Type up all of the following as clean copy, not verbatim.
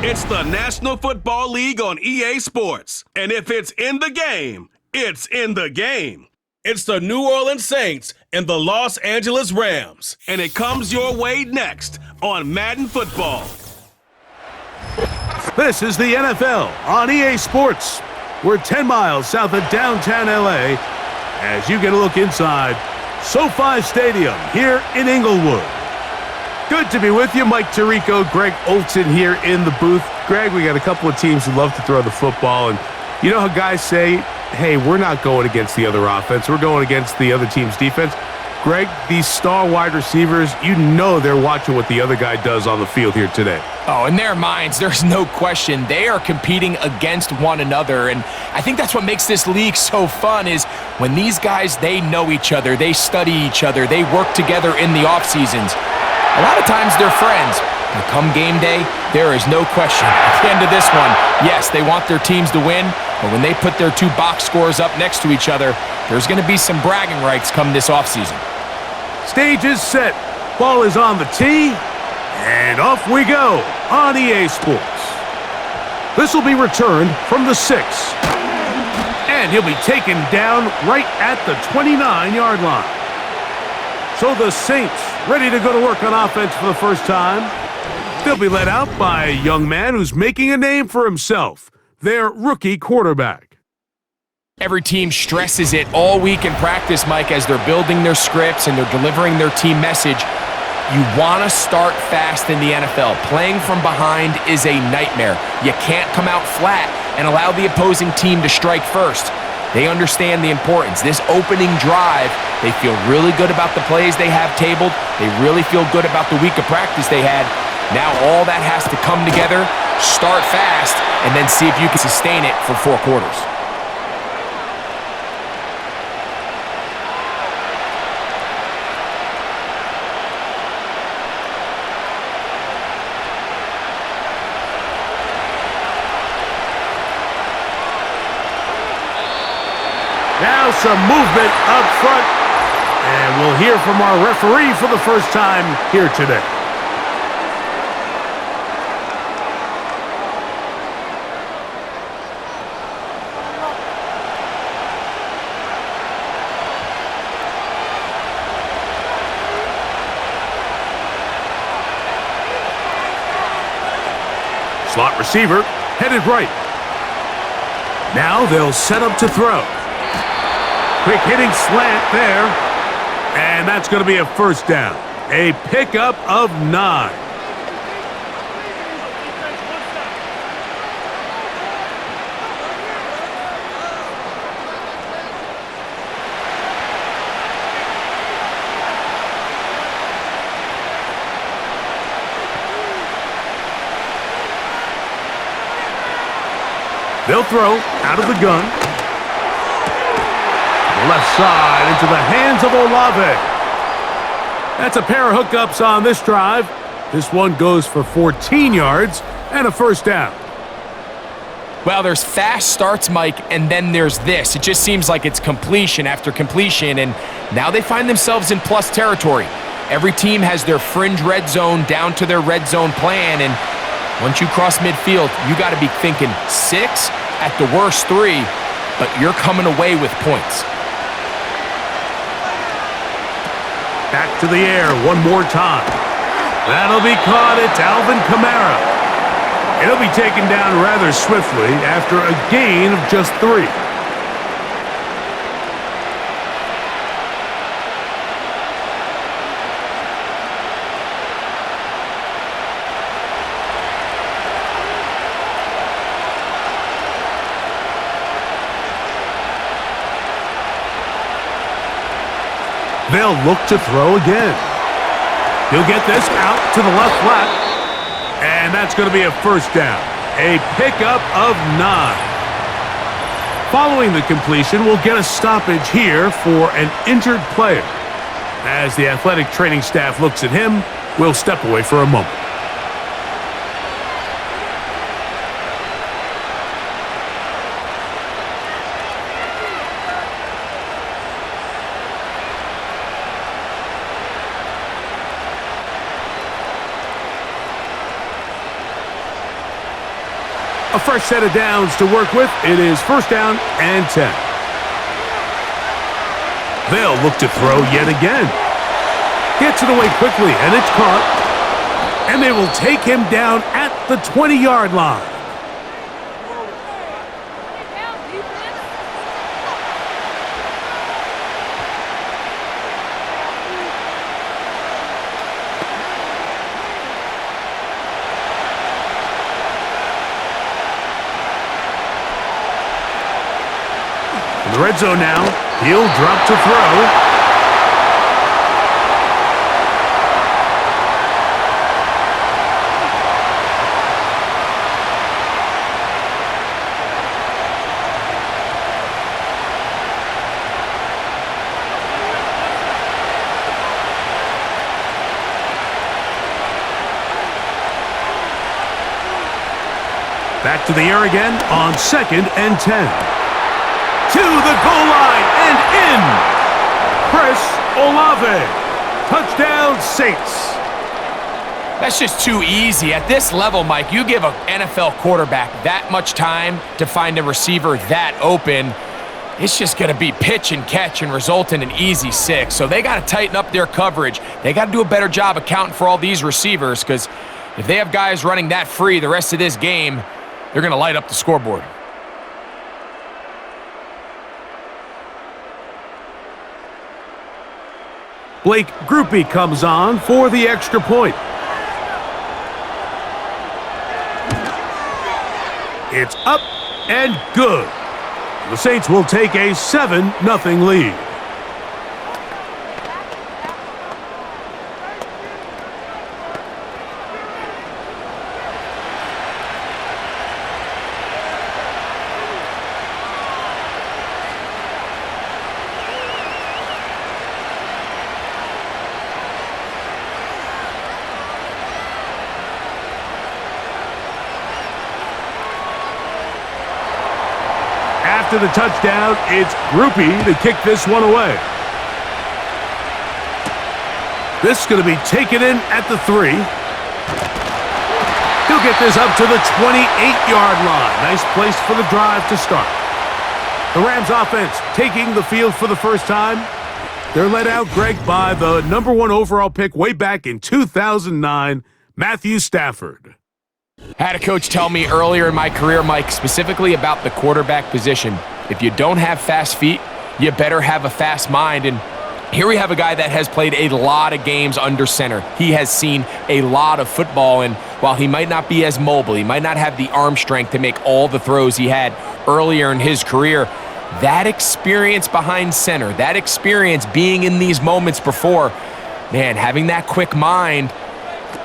It's the National Football League on EA Sports. And if it's in the game, it's in the game. It's the New Orleans Saints and the Los Angeles Rams. And it comes your way next on Madden Football. This is the NFL on EA Sports. We're 10 miles south of downtown LA as you get a look inside SoFi Stadium here in Inglewood. Good to be with you. Mike Tirico, Greg Olson here in the booth. Greg, we got a couple of teams who love to throw the football, and you know how guys say, hey, we're not going against the other offense. We're going against the other team's defense. Greg, these star wide receivers, you know they're watching what the other guy does on the field here today. Oh, in their minds, there's no question. They are competing against one another, and I think that's what makes this league so fun is when these guys, they know each other, they study each other, they work together in the off seasons. A lot of times they're friends, but come game day, there is no question. At the end of this one, yes, they want their teams to win, but when they put their two box scores up next to each other, there's going to be some bragging rights come this offseason. Stage is set. Ball is on the tee, and off we go on EA Sports. This will be returned from the 6. And he'll be taken down right at the 29-yard line. So the Saints ready to go to work on offense for the first time. They'll be led out by a young man who's making a name for himself, their rookie quarterback. Every team stresses it all week in practice, Mike, as they're building their scripts and they're delivering their team message. You want to start fast in the NFL. Playing from behind is a nightmare. You can't come out flat and allow the opposing team to strike first. They understand the importance. This opening drive, they feel really good about the plays they have tabled. They really feel good about the week of practice they had. Now all that has to come together, start fast, and then see if you can sustain it for 4 quarters. Now some movement up front, and we'll hear from our referee for the first time here today. Slot receiver headed right. Now they'll set up to throw. Quick hitting slant there, and that's going to be a first down. A pickup of 9. They'll throw out of the gun. Left side into the hands of Olave. That's a pair of hookups on this drive. This one goes for 14 yards and a first down. Well, there's fast starts, Mike, and then there's this. It just seems like it's completion after completion, and now they find themselves in plus territory. Every team has their fringe red zone down to their red zone plan, and once you cross midfield, you got to be thinking 6, at the worst 3, but you're coming away with points. Back to the air one more time. That'll be caught. It's Alvin Kamara. It'll be taken down rather swiftly after a gain of just 3. They'll look to throw again. He'll get this out to the left flat, and that's going to be a first down. A pickup of 9. Following the completion, we'll get a stoppage here for an injured player. As the athletic training staff looks at him, we'll step away for a moment. A fresh set of downs to work with. It is first down and 10. They'll look to throw yet again. Gets it away quickly, and it's caught. And they will take him down at the 20-yard line. In the red zone now, he'll drop to throw. Back to the air again on 2nd and 10. To the goal line and in. Chris Olave. Touchdown, Saints. That's just too easy. At this level, Mike, you give an NFL quarterback that much time to find a receiver that open, it's just going to be pitch and catch and result in an easy 6. So they got to tighten up their coverage. They got to do a better job accounting for all these receivers, because if they have guys running that free the rest of this game, they're going to light up the scoreboard. Blake Grupe comes on for the extra point. It's up and good. The Saints will take a 7-0 lead. After the touchdown, it's Grupe to kick this one away. This is going to be taken in at the 3. He'll get this up to the 28-yard line. Nice place for the drive to start. The Rams offense taking the field for the first time. They're led out, Greg, by the #1 overall pick way back in 2009, Matthew Stafford. I had a coach tell me earlier in my career, Mike, specifically about the quarterback position. If you don't have fast feet, you better have a fast mind. And here we have a guy that has played a lot of games under center. He has seen a lot of football, and while he might not be as mobile, he might not have the arm strength to make all the throws he had earlier in his career, that experience behind center, that experience being in these moments before, man, having that quick mind,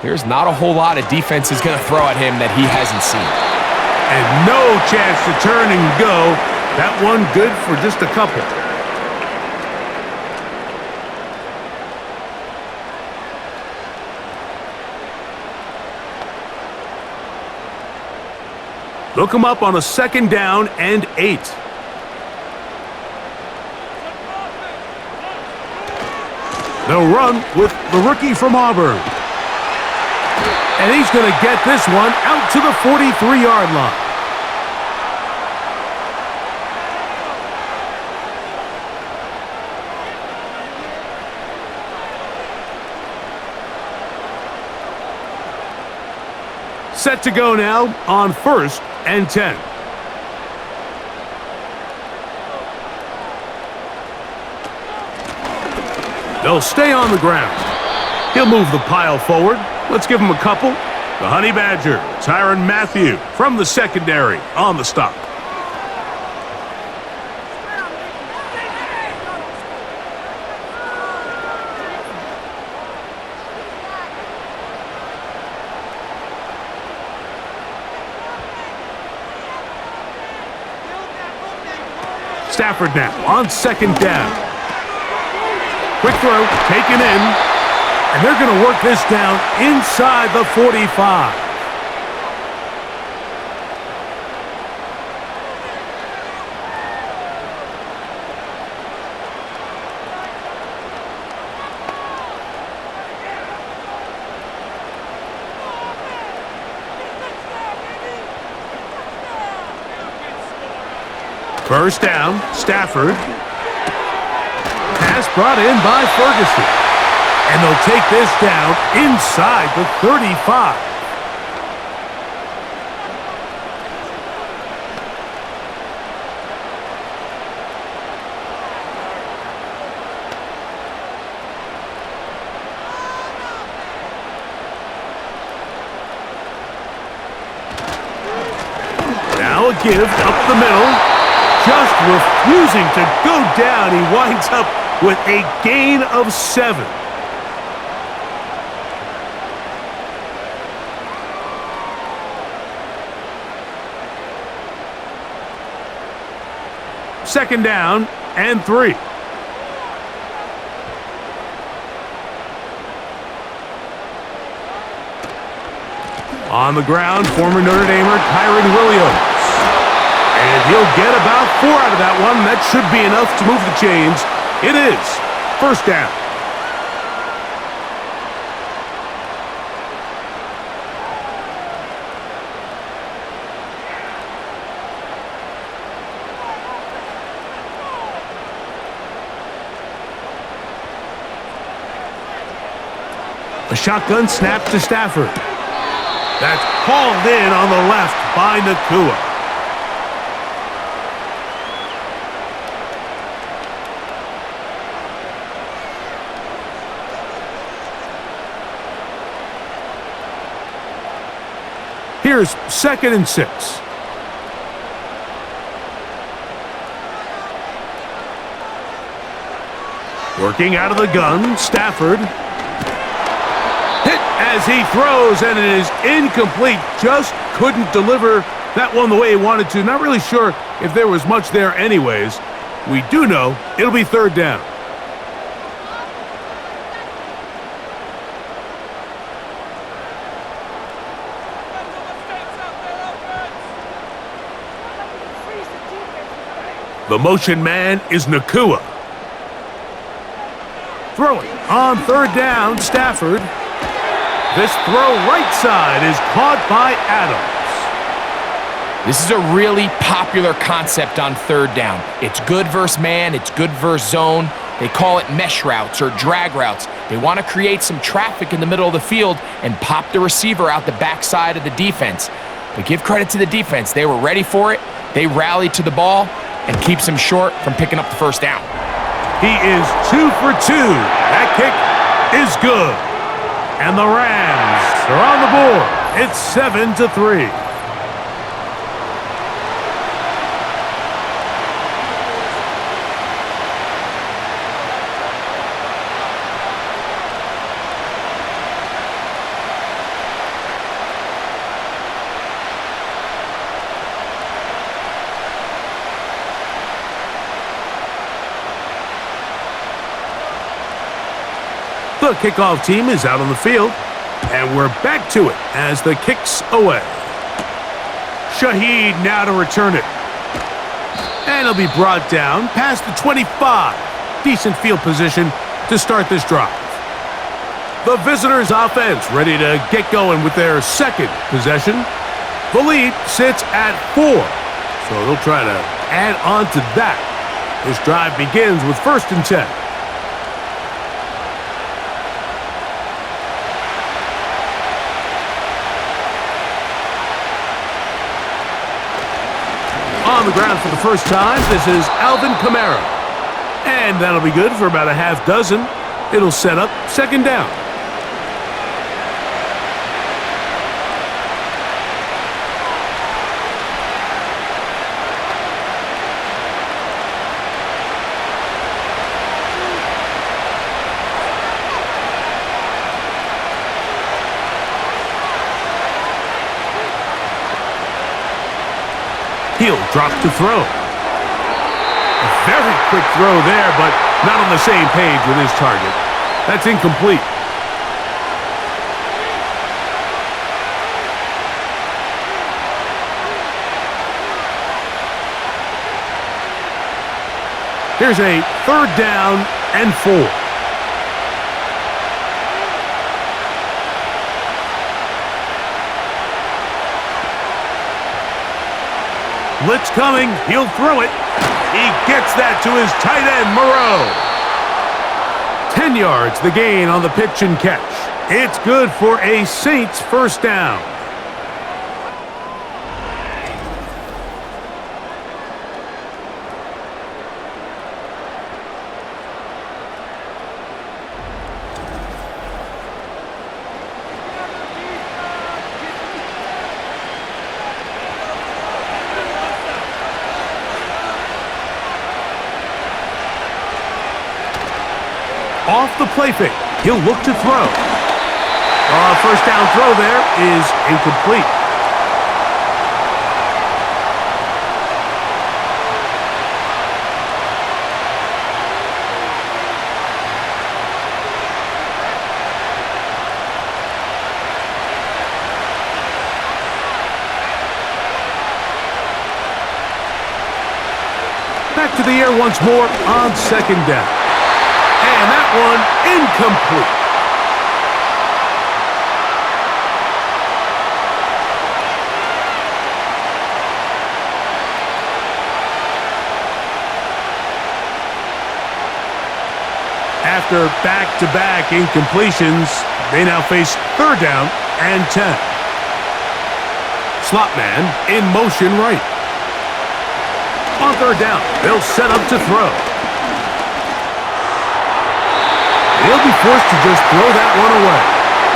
there's not a whole lot of defense is going to throw at him that he hasn't seen. And no chance to turn and go. That one good for just a couple. Look him up on a 2nd down and 8. They'll run with the rookie from Auburn. And he's going to get this one out to the 43-yard line. Set to go now on 1st and 10. They'll stay on the ground. He'll move the pile forward. Let's give him a couple. The Honey Badger, Tyrann Mathieu from the secondary on the stop. Stafford now on 2nd down. Quick throw, taken in, and they're going to work this down inside the 45. First down, Stafford. Pass brought in by Ferguson. And they'll take this down inside the 35. Now a gift up the middle. Just refusing to go down. He winds up with a gain of 7. Second down and 3. On the ground, former Notre Damer Kyron Williams. And he'll get about 4 out of that one. That should be enough to move the chains. It is first down. A shotgun snap to Stafford. That's hauled in on the left by Nakua. Here's 2nd and 6. Working out of the gun, Stafford. Hit as he throws, and it is incomplete. Just couldn't deliver that one the way he wanted to. Not really sure if there was much there anyways. We do know it'll be 3rd down. The motion man is Nakua. Throwing on 3rd down, Stafford. This throw right side is caught by Adams. This is a really popular concept on 3rd down. It's good versus man, it's good versus zone. They call it mesh routes or drag routes. They want to create some traffic in the middle of the field and pop the receiver out the backside of the defense. But give credit to the defense. They were ready for it. They rallied to the ball and keeps him short from picking up the first down. He is 2 for 2. That kick is good. And the Rams are on the board. It's 7-3. The kickoff team is out on the field, and we're back to it as the kick's away. Shaheed now to return it. And he'll be brought down past the 25. Decent field position to start this drive. The visitors' offense ready to get going with their 2nd possession. The lead sits at 4, so they'll try to add on to that. This drive begins with 1st and 10. On the ground for the first time, this is Alvin Kamara. And that'll be good for about a half dozen. It'll set up 2nd down. He'll drop to throw. A very quick throw there, but not on the same page with his target. That's incomplete. Here's a 3rd down and 4. Blitz coming. He'll throw it. He gets that to his tight end, Moreau. 10 yards, the gain on the pitch and catch. It's good for a Saints first down. Off the play fake, he'll look to throw. First down throw there is incomplete. Back to the air once more on second down. And that one incomplete. After back-to-back incompletions, they now face third down and 10. Slot man in motion right. On third down, they'll set up to throw. He'll be forced to just throw that one away.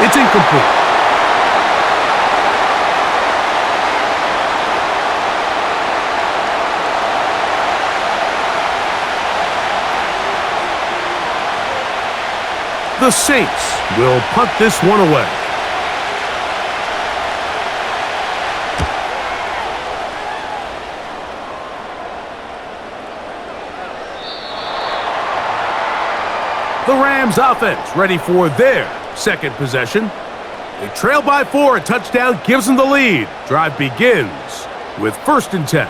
It's incomplete. The Saints will punt this one away. The Rams offense ready for their second possession. They trail by 4. A touchdown gives them the lead. Drive begins with 1st and 10.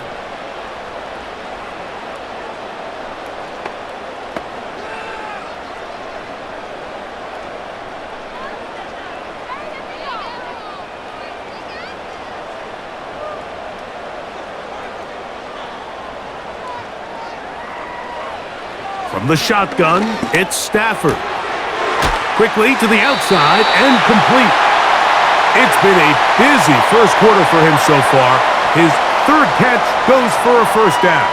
From the shotgun, it's Stafford. Quickly to the outside and complete. It's been a busy first quarter for him so far. His third catch goes for a first down.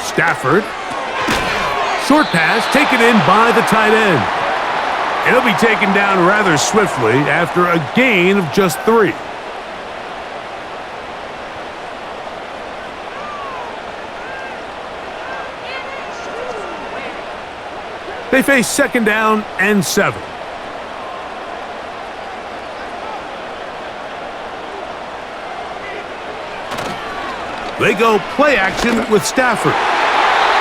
Stafford. Short pass taken in by the tight end. It'll be taken down rather swiftly after a gain of just 3. They face second down and 7. They go play action with Stafford.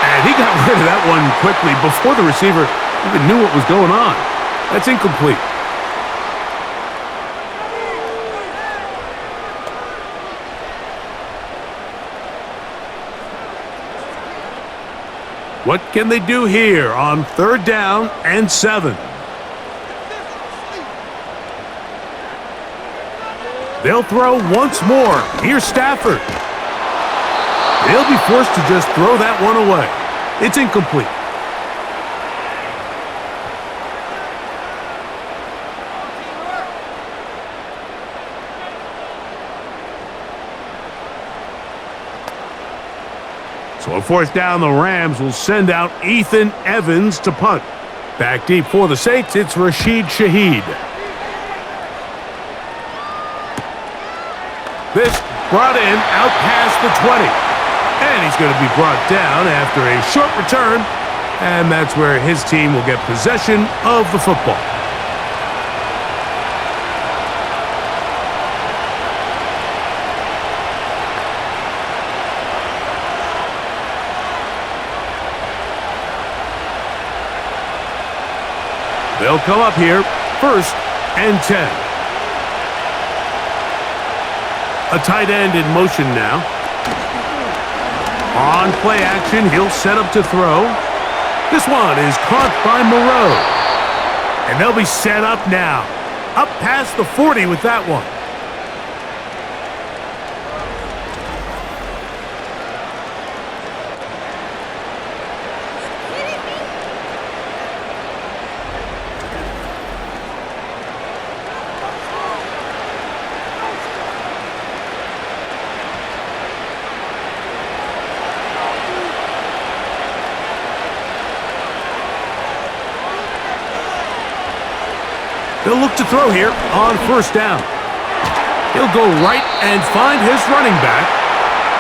And he got rid of that one quickly before the receiver even knew what was going on. That's incomplete. What can they do here on third down and 7? They'll throw once more. Here's Stafford. They'll be forced to just throw that one away. It's incomplete. So on fourth down, the Rams will send out Ethan Evans to punt. Back deep for the Saints, it's Rashid Shaheed. This brought in out past the 20. And he's going to be brought down after a short return. And that's where his team will get possession of the football. They'll come up here, 1st and 10. A tight end in motion now. On play action, he'll set up to throw. This one is caught by Moreau. And they'll be set up now. Up past the 40 with that one. They'll look to throw here on first down. He'll go right and find his running back.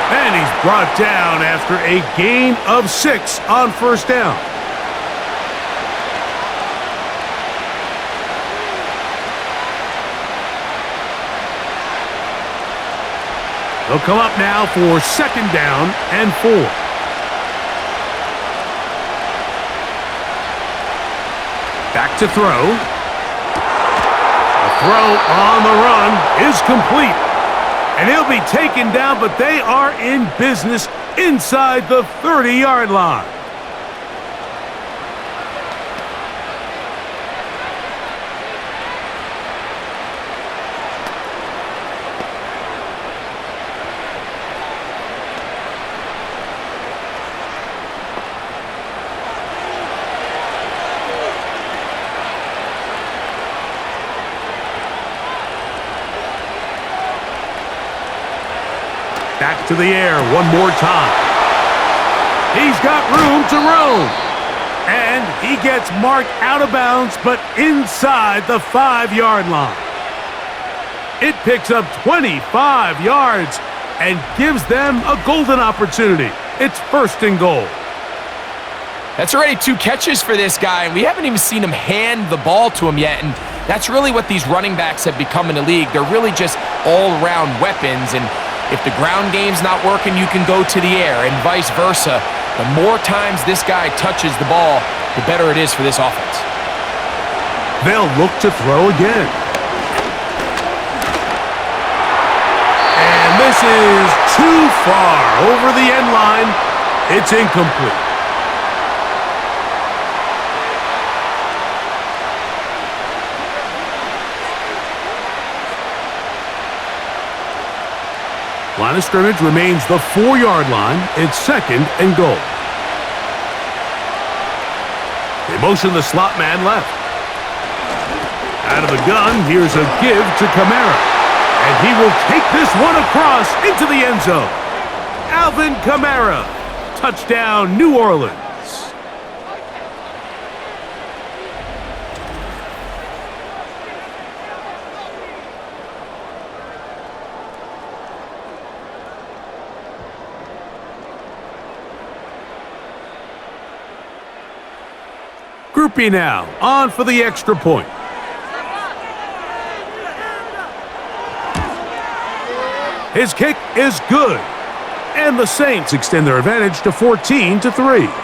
And he's brought down after a gain of 6 on first down. They'll come up now for second down and 4. Back to throw. Throw on the run is complete. And he'll be taken down, but they are in business inside the 30-yard line. Back to the air one more time. He's got room to roam. And he gets marked out of bounds, but inside the 5-yard line. It picks up 25 yards and gives them a golden opportunity. It's first and goal. That's already 2 catches for this guy, and we haven't even seen him hand the ball to him yet, and that's really what these running backs have become in the league. They're really just all-around weapons, and if the ground game's not working, you can go to the air, and vice versa. The more times this guy touches the ball, the better it is for this offense. They'll look to throw again. And this is too far over the end line. It's incomplete. Line of scrimmage remains the 4-yard line. It's second and goal. They motion the slot man left. Out of the gun, here's a give to Kamara. And he will take this one across into the end zone. Alvin Kamara. Touchdown, New Orleans. Groupie now, on for the extra point. His kick is good. And the Saints extend their advantage to 14-3.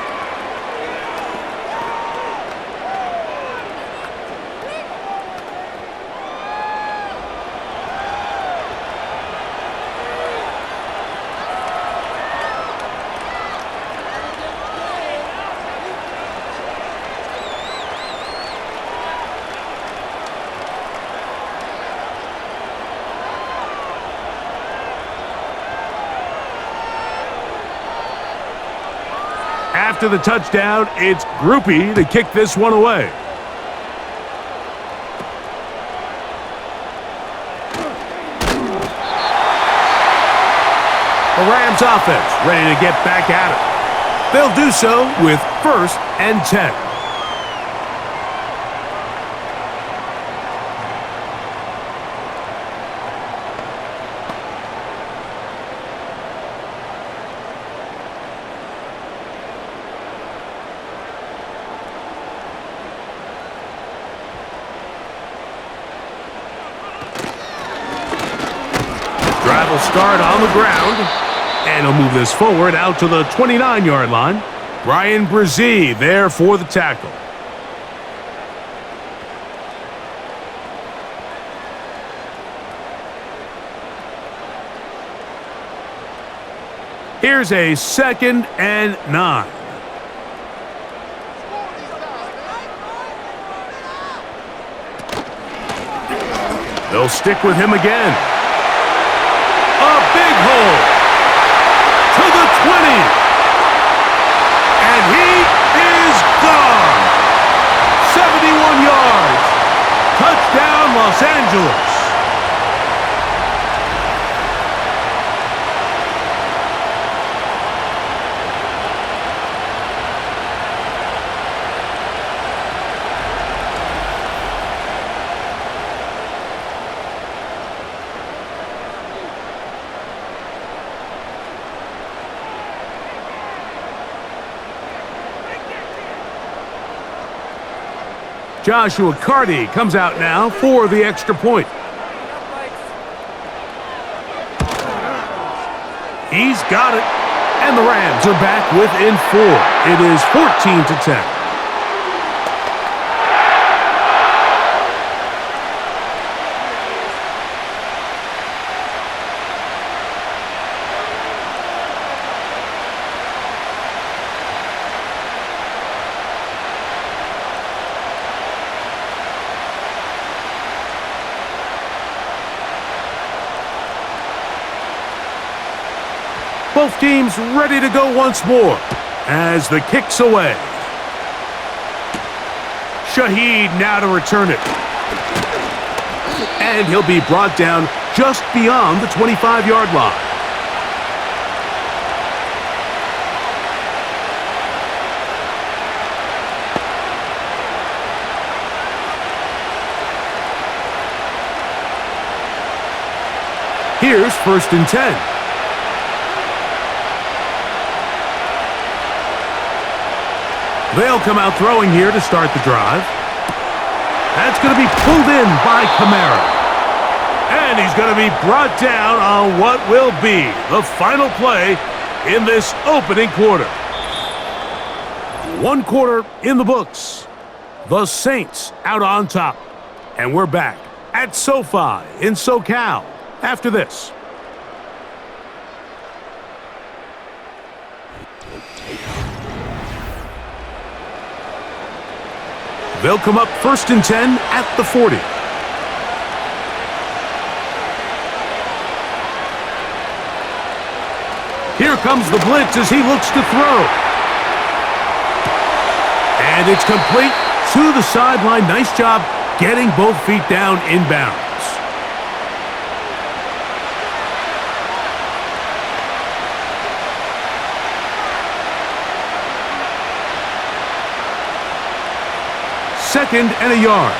After the touchdown, it's Groupie to kick this one away. The Rams offense ready to get back at it. They'll do so with first and 10. Drive will start on the ground, and he'll move this forward out to the 29-yard line. Brian Brzee there for the tackle. Here's a 2nd and 9. They'll stick with him again. A big hole to the 20. And he is gone. 71 yards. Touchdown, Los Angeles. Joshua Carty comes out now for the extra point. He's got it. And the Rams are back within 4. It is 14-10. Both teams ready to go once more as the kick's away. Shaheed now to return it. And he'll be brought down just beyond the 25-yard line. Here's 1st and 10. They'll come out throwing here to start the drive. That's going to be pulled in by Kamara. And he's going to be brought down on what will be the final play in this opening quarter. 1 quarter in the books. The Saints out on top. And we're back at SoFi in SoCal after this. They'll come up 1st and 10 at the 40. Here comes the blitz as he looks to throw. And it's complete to the sideline. Nice job getting both feet down inbounds. Second and a yard.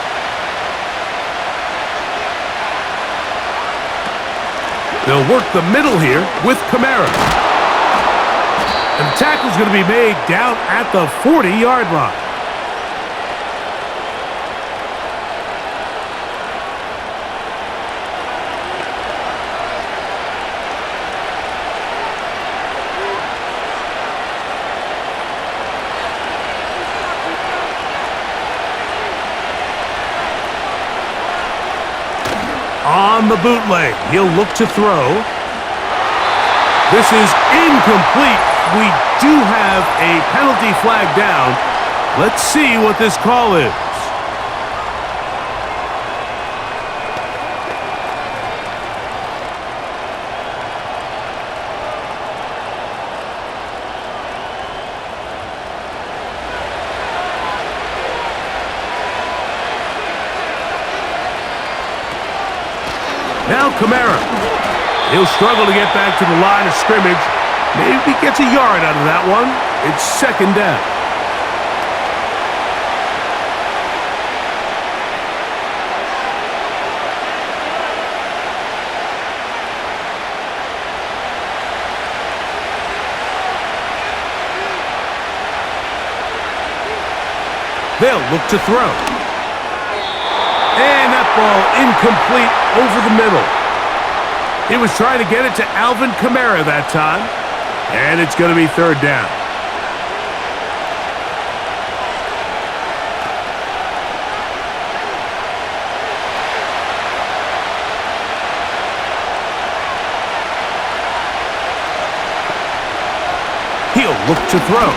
They'll work the middle here with Kamara. And the tackle's going to be made down at the 40-yard line. On the bootleg, he'll look to throw. This is incomplete. We do have a penalty flag down. Let's see what this call is. Now Kamara. He'll struggle to get back to the line of scrimmage. Maybe gets a yard out of that one. It's 2nd down. They'll look to throw. And that ball incomplete over the middle. He was trying to get it to Alvin Kamara that time. And it's going to be 3rd down. look to throw.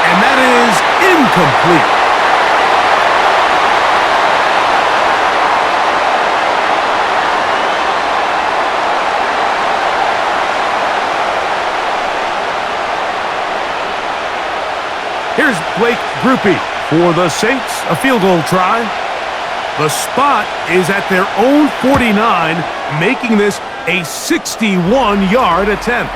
And that is incomplete. Here's Blake Groupie for the Saints, a field goal try. The spot is at their own 49, making this a 61-yard attempt.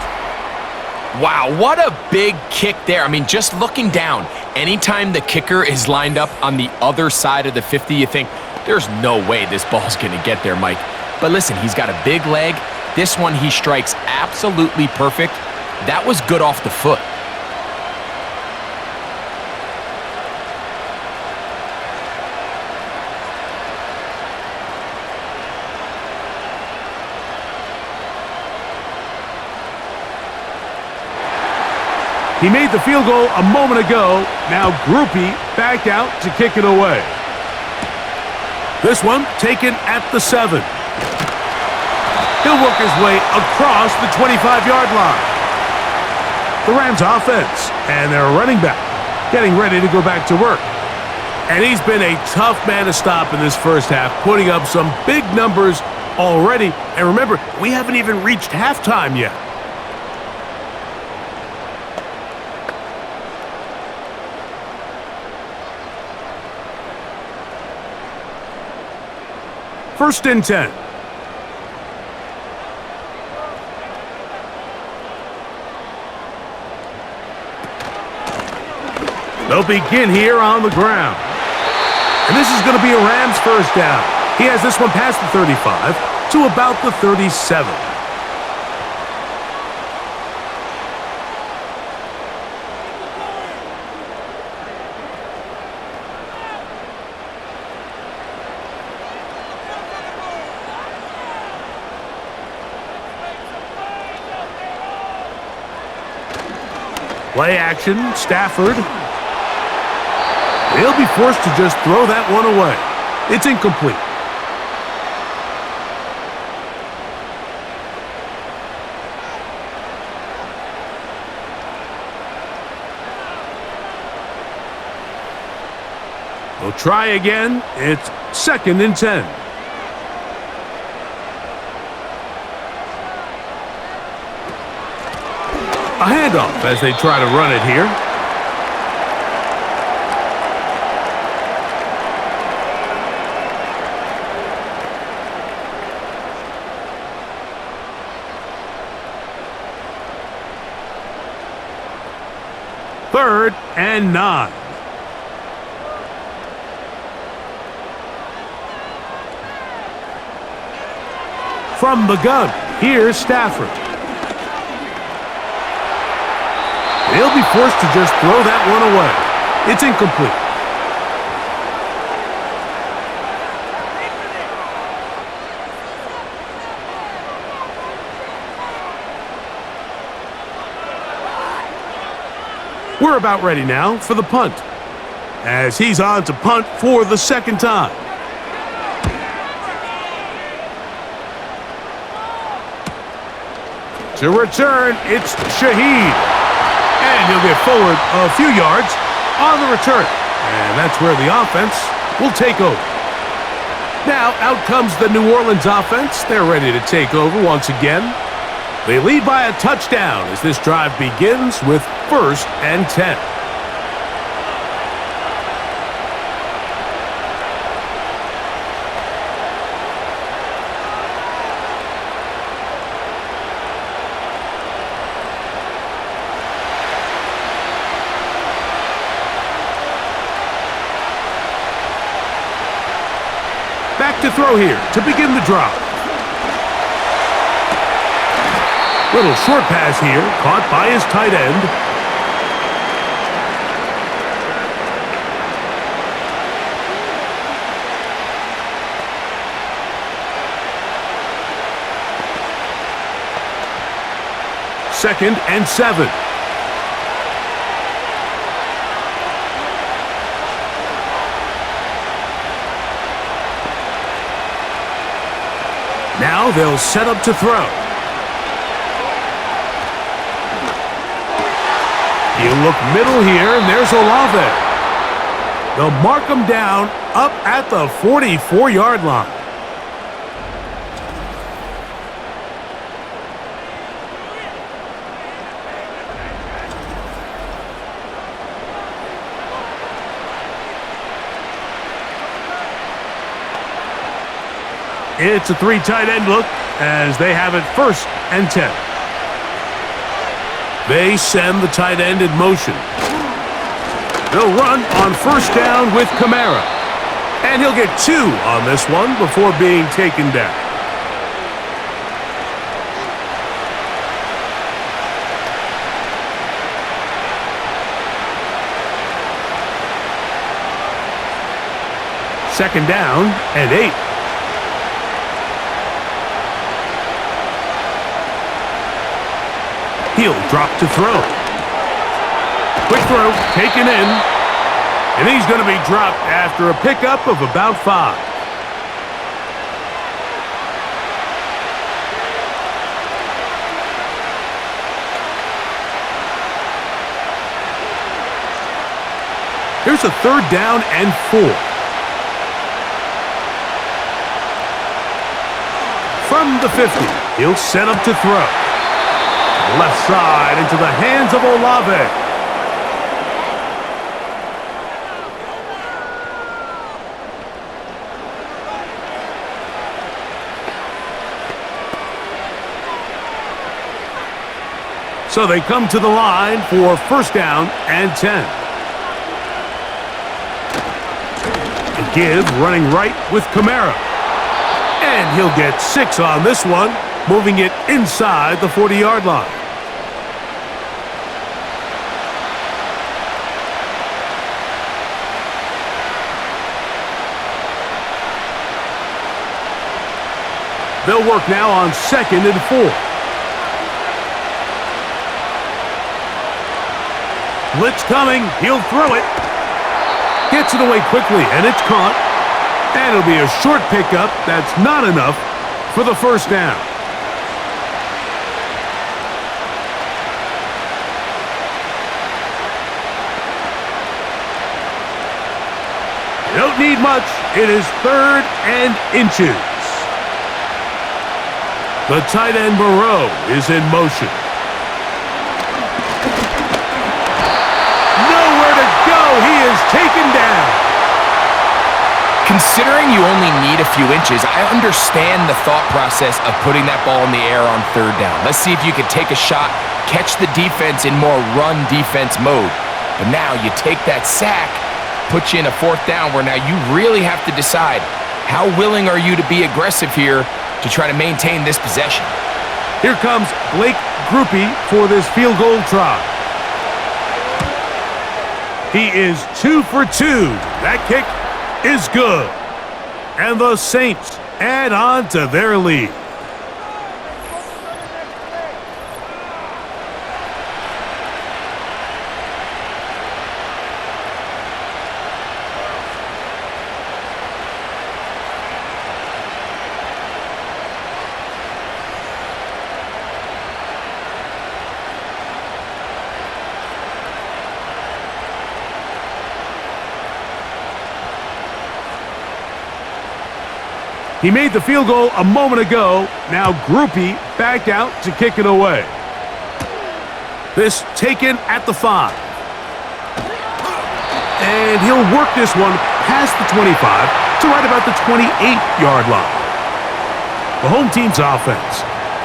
Wow, what a big kick there. I mean, just looking down, anytime the kicker is lined up on the other side of the 50, you think, there's no way this ball's going to get there, Mike. But listen, he's got a big leg. This one, he strikes absolutely perfect. That was good off the foot. He made the field goal a moment ago. Now Groupie back out to kick it away. This one taken at the 7. He'll work his way across the 25-yard line. The Rams offense and their running back getting ready to go back to work. And he's been a tough man to stop in this first half, putting up some big numbers already. And remember, we haven't even reached halftime yet. First and 10. They'll begin here on the ground. And this is going to be a Rams first down. He has this one past the 35 to about the 37. Play action, Stafford. He'll be forced to just throw that one away. It's incomplete. We'll try again. It's second and 10. A handoff as they try to run it here. Third and 9. From the gun, here's Stafford. They'll be forced to just throw that one away. It's incomplete. We're about ready now for the punt, as he's on to punt for the second time. To return, it's Shaheed. And he'll get forward a few yards on the return. And that's where the offense will take over. Now, out comes the New Orleans offense. They're ready to take over once again. They lead by a touchdown as this drive begins with first and 10. Back to throw here to begin the drive. Little short pass here, caught by his tight end. Second and 7. Now they'll set up to throw. They'll look middle here, and there's Olave. They'll mark him down up at the 44-yard line. It's a 3 tight end look as they have it 1st and 10. They send the tight end in motion. They'll run on 1st down with Kamara. And he'll get 2 on this one before being taken down. Second down and 8. He'll drop to throw. Quick throw, taken in. And he's going to be dropped after a pickup of about 5. Here's a 3rd down and 4. From the 50, he'll set up to throw. Left side into the hands of Olave. So they come to the line for 1st down and 10. And give running right with Kamara. And he'll get 6 on this one, moving it inside the 40-yard line. They'll work now on 2nd and 4. Blitz coming. He'll throw it. Gets it away quickly, and it's caught. And it'll be a short pickup. That's not enough for the 1st down. Don't need much. It is 3rd and inches. The tight end Moreau is in motion. Nowhere to go. He is taken down. Considering you only need a few inches, I understand the thought process of putting that ball in the air on 3rd down. Let's see if you can take a shot, catch the defense in more run defense mode. But now you take that sack, put you in a 4th down where now you really have to decide how willing are you to be aggressive here to try to maintain this possession. Here comes Blake Groupie for this field goal try. He is 2 for 2. That kick is good. And the Saints add on to their lead. He made the field goal a moment ago. Now Groupie back out to kick it away. This taken at the 5. And he'll work this one past the 25 to right about the 28-yard line. The home team's offense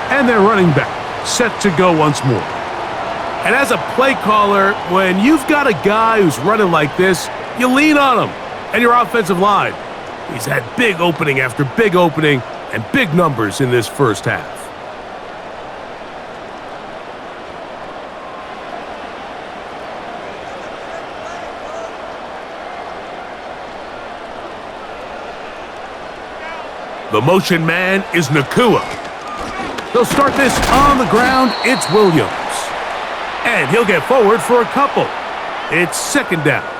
and their running back set to go once more. And as a play caller, when you've got a guy who's running like this, you lean on him and your offensive line. He's had big opening after big opening and big numbers in this 1st half. The motion man is Nakua. They'll start this on the ground. It's Williams. And he'll get forward for a couple. It's 2nd down.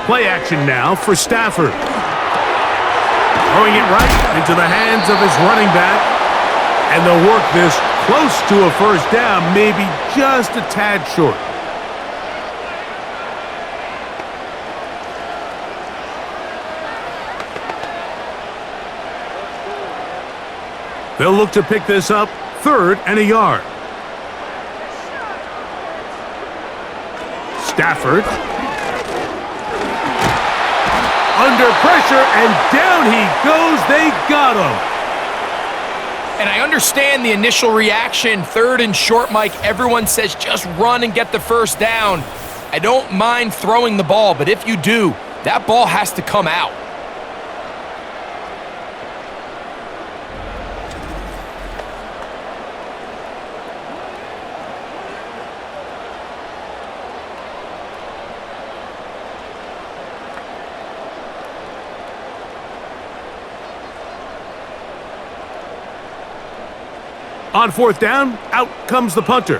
Play action now for Stafford. Throwing it right into the hands of his running back. And they'll work this close to a first down, maybe just a tad short. They'll look to pick this up, 3rd and a yard. Stafford. Under pressure, and down he goes. They got him. And I understand the initial reaction, 3rd and short, Mike. Everyone says just run and get the first down. I don't mind throwing the ball, but if you do, that ball has to come out. On 4th down, out comes the punter.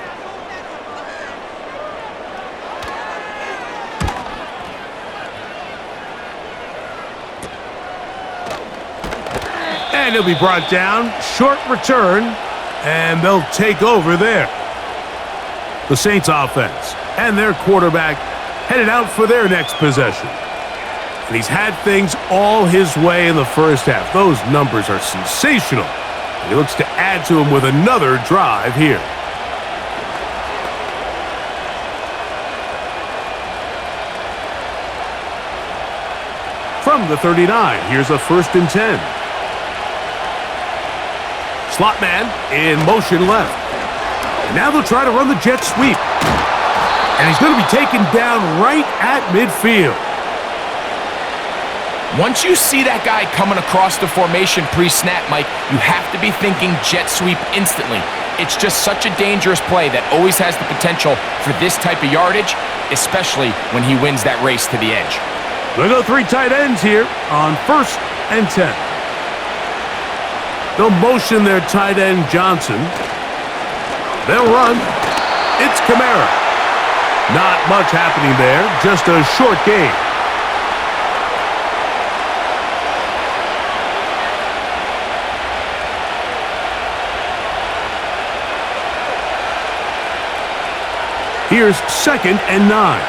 And he'll be brought down. Short return, and they'll take over there. The Saints offense and their quarterback headed out for their next possession. And he's had things all his way in the first half. Those numbers are sensational. He looks to add to him with another drive here. From the 39, here's a 1st and 10. Slot man in motion left. And now they'll try to run the jet sweep. And he's going to be taken down right at midfield. Once you see that guy coming across the formation pre-snap, Mike, you have to be thinking jet sweep instantly. It's just such a dangerous play that always has the potential for this type of yardage, especially when he wins that race to the edge. They'll go 3 tight ends here on 1st and 10. They'll motion their tight end Johnson. They'll run. It's Kamara. Not much happening there, just a short gain. Here's 2nd and 9.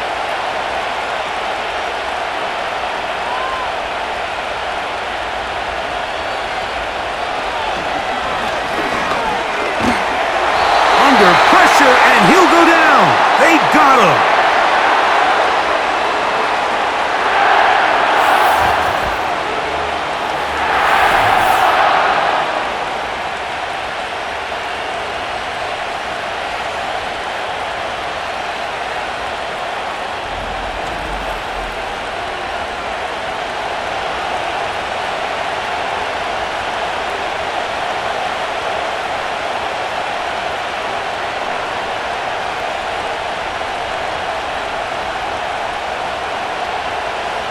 Under pressure, and he'll go down. They got him.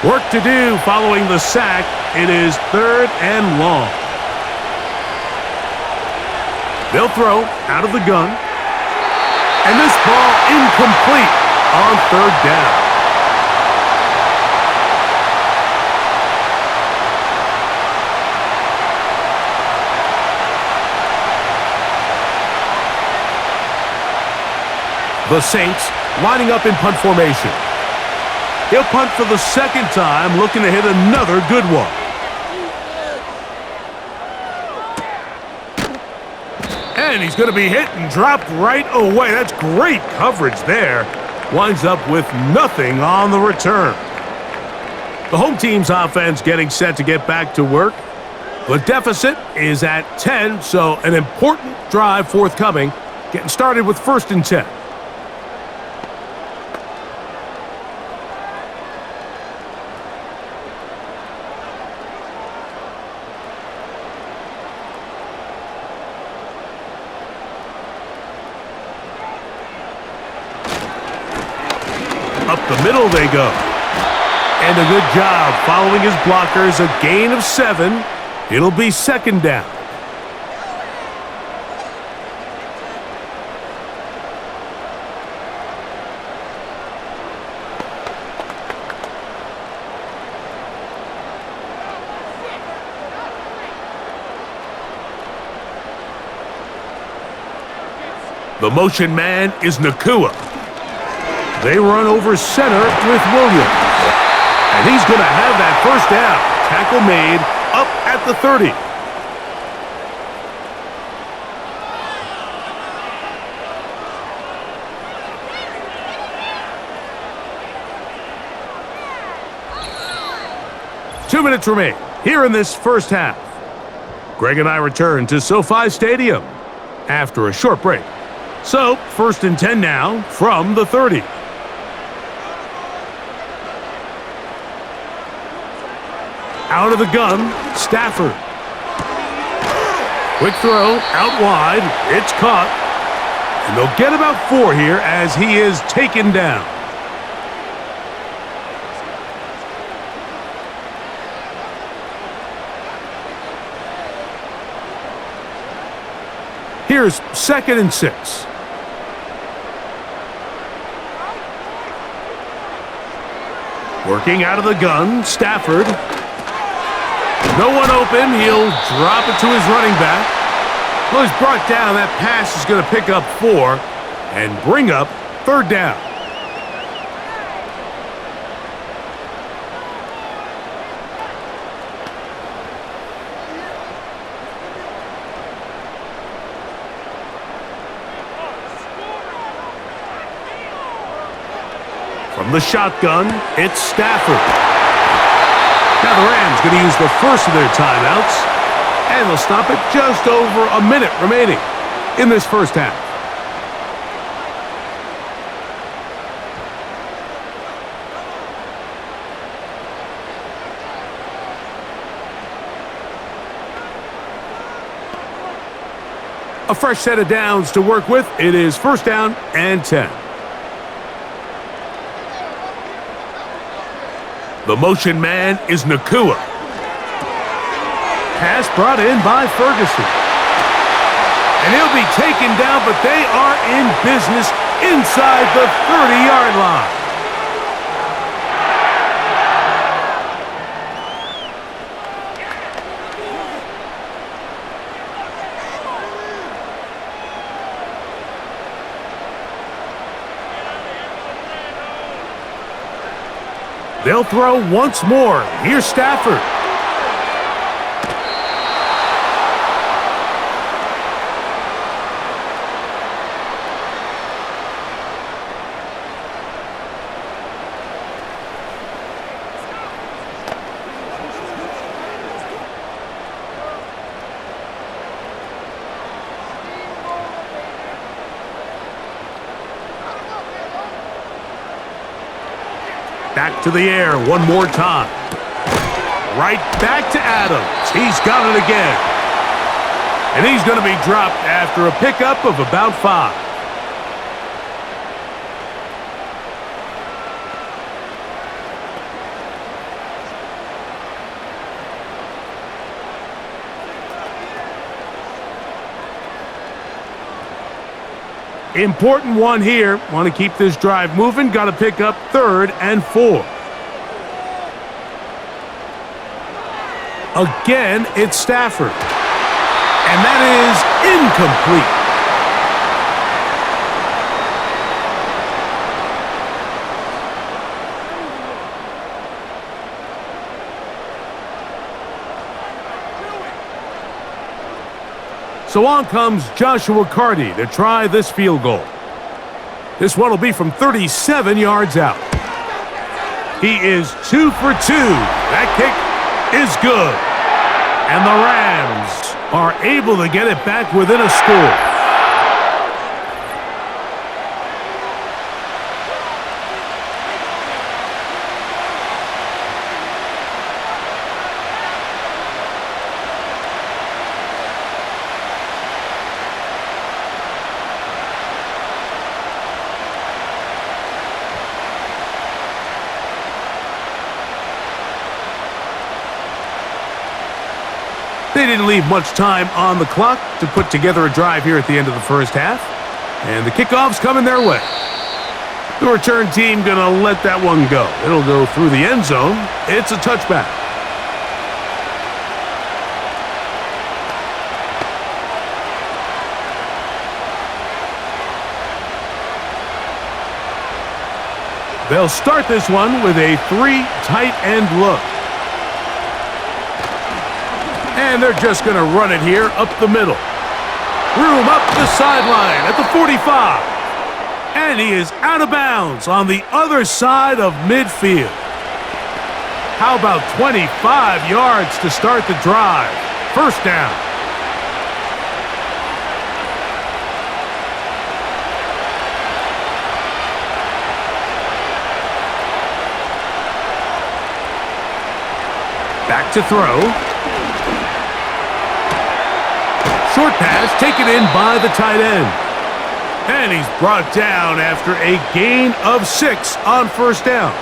Work to do following the sack. It is 3rd and long. They'll throw out of the gun. And this ball incomplete on 3rd down. The Saints lining up in punt formation. He'll punt for the 2nd time, looking to hit another good one. And he's going to be hit and dropped right away. That's great coverage there. Winds up with nothing on the return. The home team's offense getting set to get back to work. The deficit is at 10, so an important drive forthcoming. Getting started with 1st and 10. Up the middle they go. And a good job following his blockers. A gain of 7. It'll be 2nd down. The motion man is Nakua. They run over center with Williams. And he's going to have that first down. Tackle made up at the 30. Two minutes remain here in this first half. Greg and I return to SoFi Stadium after a short break. So, 1st and 10 now from the 30. Out of the gun, Stafford. Quick throw, out wide, it's caught. And they'll get about 4 here as he is taken down. Here's 2nd and 6. Working out of the gun, Stafford. No one open. He'll drop it to his running back. Well, he's brought down. That pass is going to pick up 4 and bring up 3rd down. From the shotgun, it's Stafford. Now the Rams going to use the first of their timeouts, and they'll stop it just over a minute remaining in this first half. A fresh set of downs to work with. It is 1st down and 10. The motion man is Nakua. Pass brought in by Ferguson. And he'll be taken down, but they are in business inside the 30-yard line. They'll throw once more. Here's Stafford. Back to the air one more time. Right back to Adams. He's got it again. And he's going to be dropped after a pickup of about 5. Important one here. Want to keep this drive moving. Got to pick up 3rd and 4. Again, it's Stafford. And that is incomplete. So on comes Joshua Carty to try this field goal. This one will be from 37 yards out. He is 2 for 2. That kick is good. And the Rams are able to get it back within a score. They didn't leave much time on the clock to put together a drive here at the end of the first half. And the kickoff's coming their way. The return team going to let that one go. It'll go through the end zone. It's a touchback. They'll start this one with a 3 tight end look. And they're just going to run it here up the middle. Room up the sideline at the 45. And he is out of bounds on the other side of midfield. How about 25 yards to start the drive? First down. Back to throw. Short pass taken in by the tight end. And he's brought down after a gain of 6 on first down.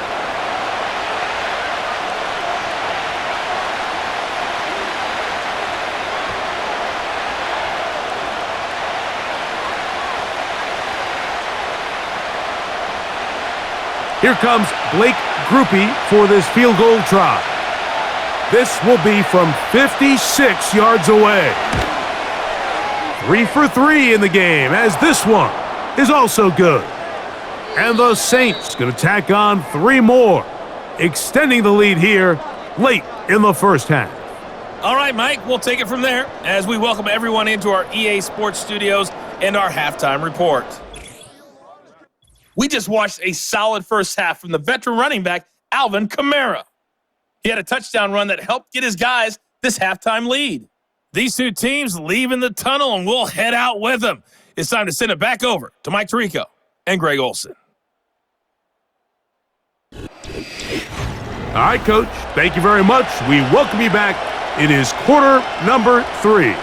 Here comes Blake Groupie for this field goal try. This will be from 56 yards away. 3 for 3 in the game, as this one is also good. And the Saints going to tack on 3 more, extending the lead here late in the first half. All right, Mike, we'll take it from there as we welcome everyone into our EA Sports Studios and our halftime report. We just watched a solid first half from the veteran running back, Alvin Kamara. He had a touchdown run that helped get his guys this halftime lead. These two teams leaving the tunnel, and we'll head out with them. It's time to send it back over to Mike Tirico and Greg Olson. All right, Coach, thank you very much. We welcome you back. It is quarter number 3.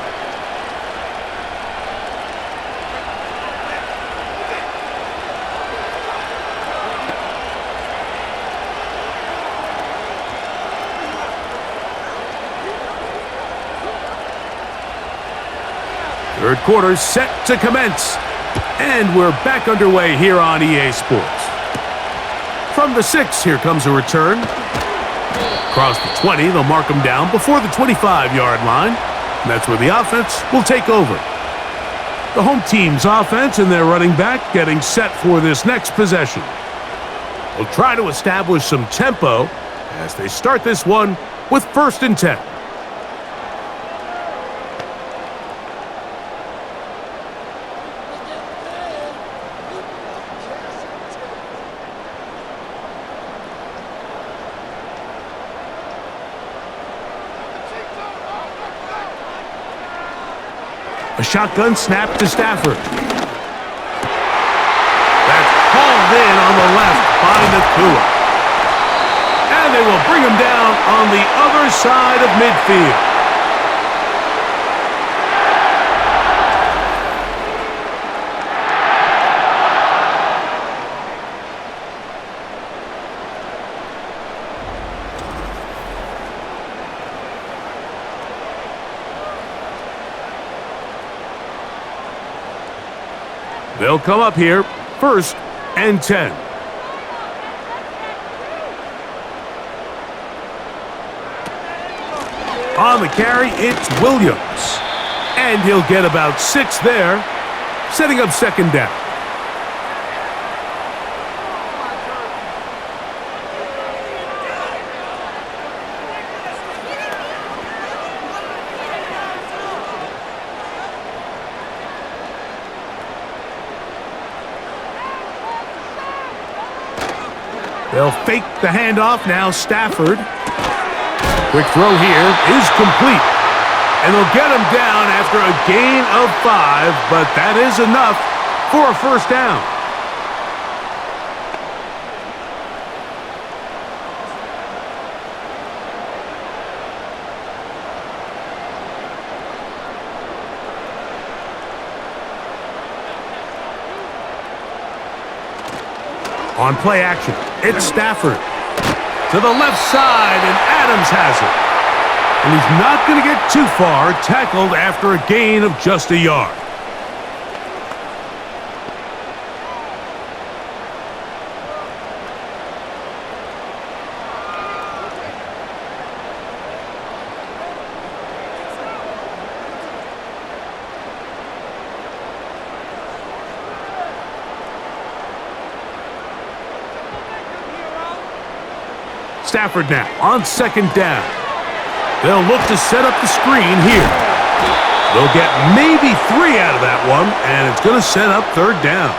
Third quarter set to commence. And we're back underway here on EA Sports. From the 6, here comes a return. Across the 20, they'll mark them down before the 25-yard line. And that's where the offense will take over. The home team's offense and their running back getting set for this next possession. They'll try to establish some tempo as they start this one with 1st and 10. A shotgun snap to Stafford. That's hauled in on the left by Nakua. And they will bring him down on the other side of midfield. They'll come up here, 1st and 10. On the carry, it's Williams. And he'll get about 6 there, setting up 2nd down. They'll fake the handoff now. Stafford. Quick throw here is complete. And they'll get him down after a gain of 5, but that is enough for a 1st down. On play action, it's Stafford. To the left side, and Adams has it. And he's not going to get too far, tackled after a gain of just a yard. Stafford now on second down. They'll look to set up the screen here. They'll get maybe 3 out of that one, and it's going to set up third down.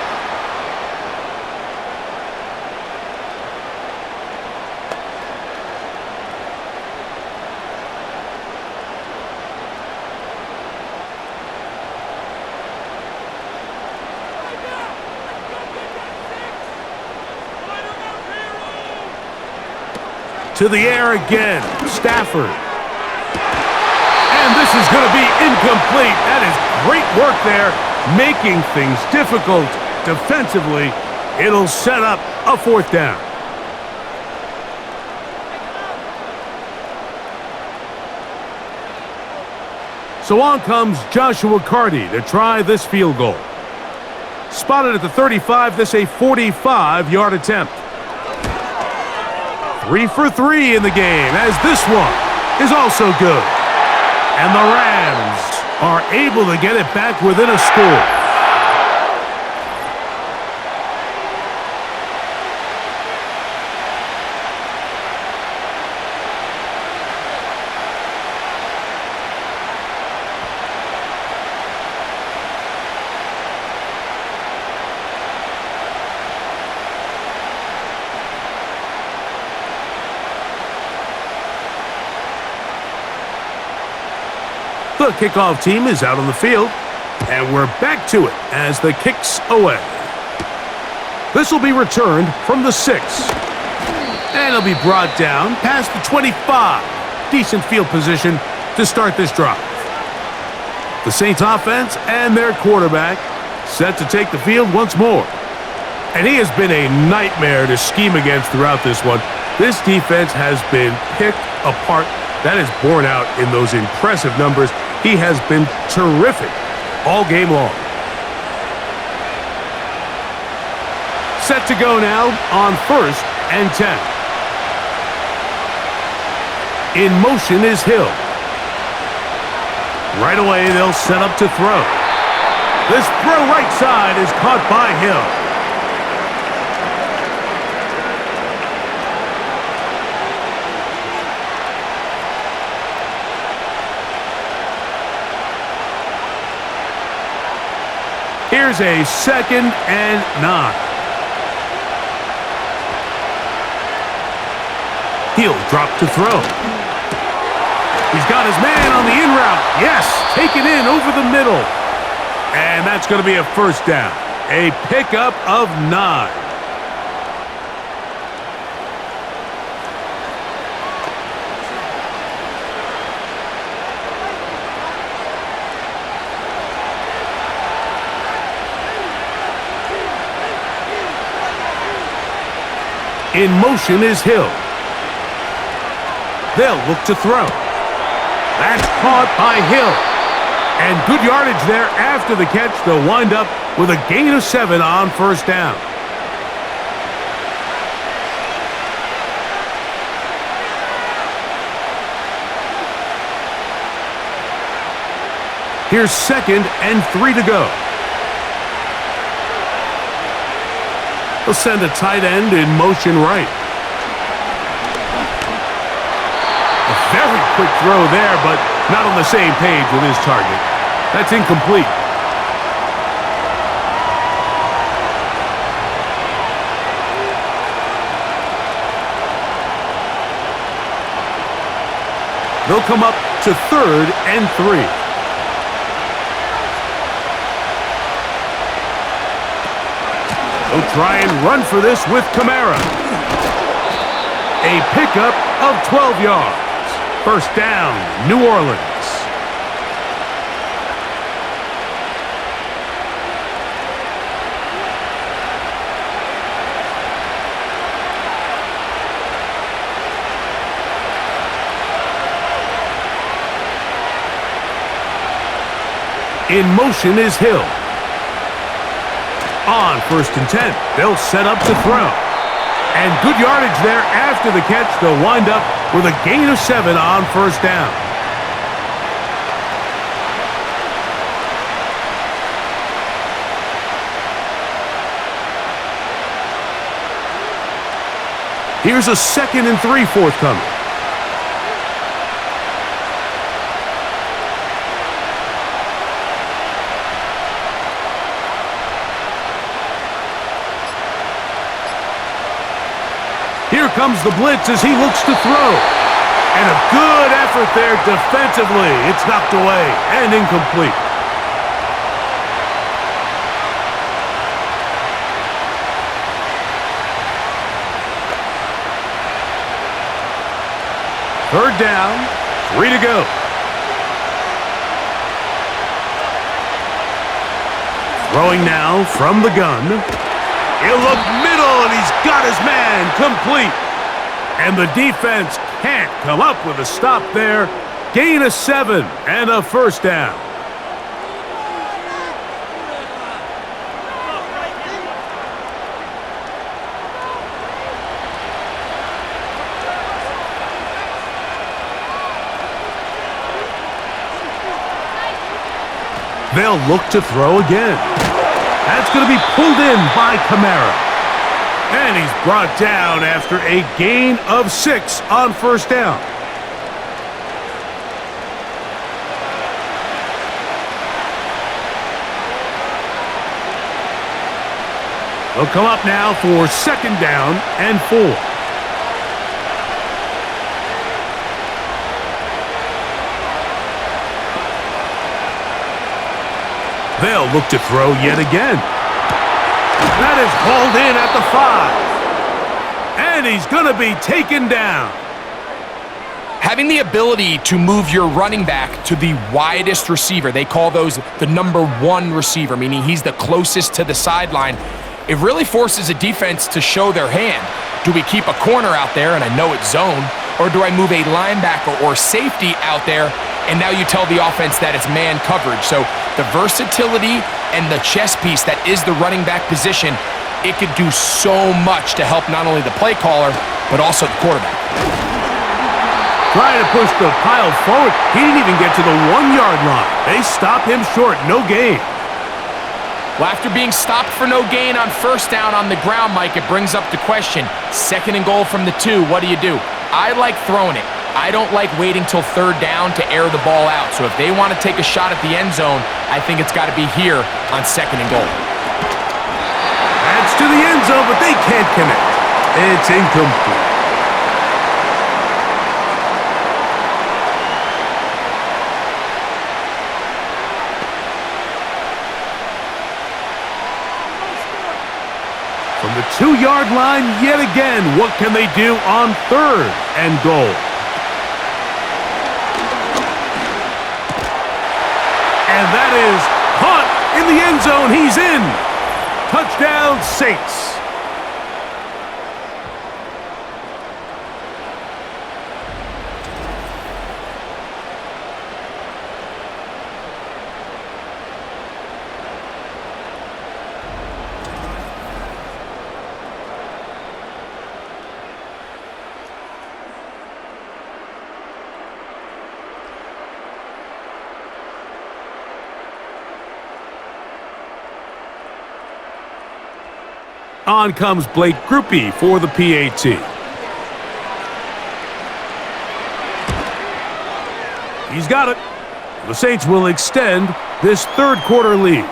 To the air again, Stafford. And this is going to be incomplete. That is great work there, making things difficult defensively. It'll set up a fourth down. So on comes Joshua Carty to try this field goal. Spotted at the 35, this a 45-yard attempt. 3 for 3 in the game, as this one is also good. And the Rams are able to get it back within a score. The kickoff team is out on the field, and we're back to it as the kick's away. This will be returned from the 6. And it'll be brought down past the 25. Decent field position to start this drive. The Saints offense and their quarterback set to take the field once more. And he has been a nightmare to scheme against throughout this one. This defense has been picked apart. That is borne out in those impressive numbers. He has been terrific all game long. Set to go now on 1st and 10. In motion is Hill. Right away, they'll set up to throw. This throw right side is caught by Hill. Here's a 2nd and 9. He'll drop to throw. He's got his man on the in route. Yes, taken in over the middle. And that's going to be a first down. A pickup of 9. In motion is Hill. They'll look to throw. That's caught by Hill. And good yardage there after the catch. They'll wind up with a gain of 7 on first down. Here's 2nd and 3 to go. They'll send a tight end in motion right. A very quick throw there, but not on the same page with his target. That's incomplete. They'll come up to 3rd and 3. They'll try and run for this with Kamara. A pickup of 12 yards. First down, New Orleans. In motion is Hill. On 1st and 10, they'll set up to throw. And good yardage there after the catch. They'll wind up with a gain of 7 on first down. Here's a 2nd and 3 forthcoming. Here comes the blitz as he looks to throw. And a good effort there defensively. It's knocked away and incomplete. Third down, 3 to go. Throwing now from the gun. He'll look middle, and he's got his man complete. And the defense can't come up with a stop there. Gain of 7 and a first down. They'll look to throw again. That's going to be pulled in by Kamara. And he's brought down after a gain of 6 on first down. They'll come up now for 2nd down and 4. They'll look to throw yet again. That is hauled in at the 5. And he's going to be taken down. Having the ability to move your running back to the widest receiver, they call those the number 1 receiver, meaning he's the closest to the sideline. It really forces a defense to show their hand. Do we keep a corner out there, and I know it's zone, or do I move a linebacker or safety out there, and now you tell the offense that it's man coverage? So the versatility and the chess piece that is the running back position, it could do so much to help not only the play caller, but also the quarterback. Trying to push the pile forward. He didn't even get to the 1-yard line. They stop him short. No gain. Well, after being stopped for no gain on first down on the ground, Mike, it brings up the question, 2nd and goal from the 2, what do? I like throwing it. I don't like waiting till 3rd down to air the ball out. So if they want to take a shot at the end zone, I think it's got to be here on 2nd and goal. That's to the end zone, but they can't connect. It's incomplete. From the 2-yard line yet again, what can they do on 3rd and goal? And that is caught in the end zone. He's in. Touchdown, Saints. On comes Blake Grupe for the PAT. He's got it. The Saints will extend this 3rd quarter lead.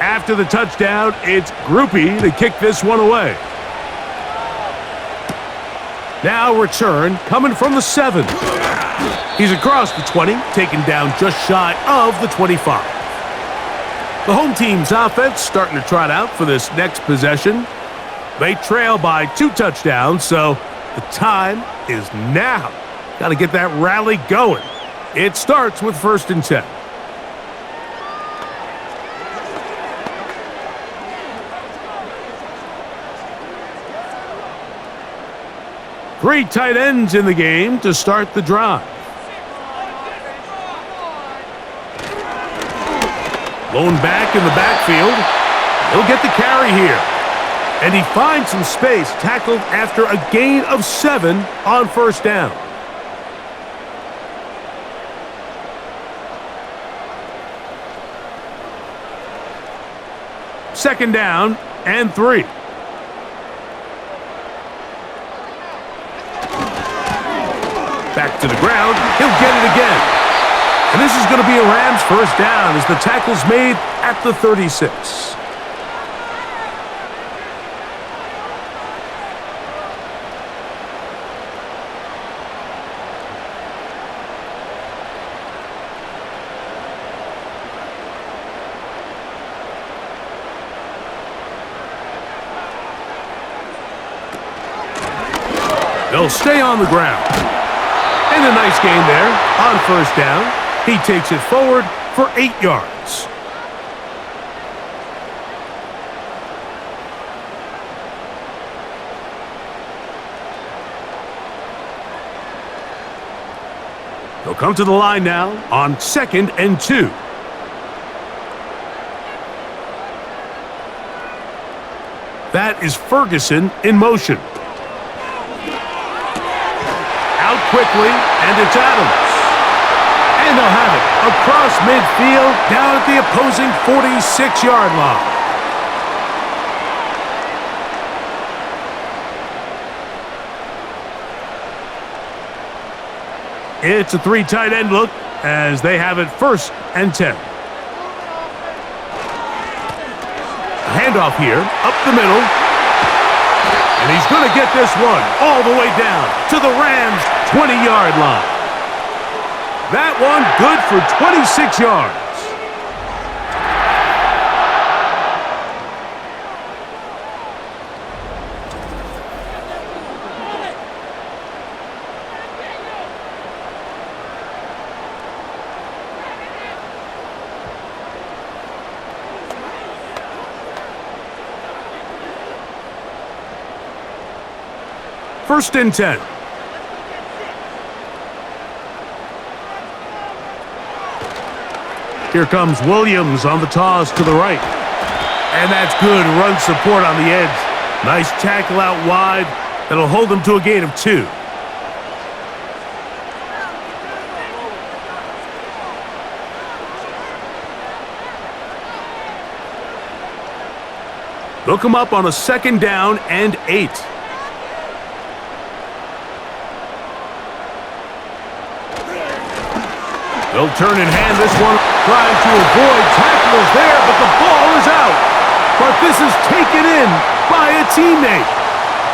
After the touchdown, it's Grupe to kick this one away. Now return coming from the 7. He's across the 20, taken down just shy of the 25. The home team's offense starting to trot out for this next possession. They trail by 2 touchdowns, so the time is now. Got to get that rally going. It starts with 1st and 10. Three tight ends in the game to start the drive. Blown back in the backfield. He'll get the carry here. And he finds some space, tackled after a gain of 7 on first down. Second down and 3. Back to the ground. He'll get it again. And this is going to be a Rams first down as the tackle's made at the 36. They'll stay on the ground. And a nice gain there on first down. He takes it forward for 8 yards. They'll come to the line now on 2nd and 2. That is Ferguson in motion. Out quickly, and it's Adams. And they'll have it across midfield down at the opposing 46-yard line. It's a 3 tight end look as they have it 1st and 10. A handoff here, up the middle. And he's going to get this one all the way down to the Rams' 20-yard line. That one good for 26 yards. First and 10. Here comes Williams on the toss to the right. And that's good run support on the edge. Nice tackle out wide. That'll hold them to a gain of 2. They'll come up on a 2nd down and 8. They'll turn and hand this one, trying to avoid tacklers there, but the ball is out. But this is taken in by a teammate.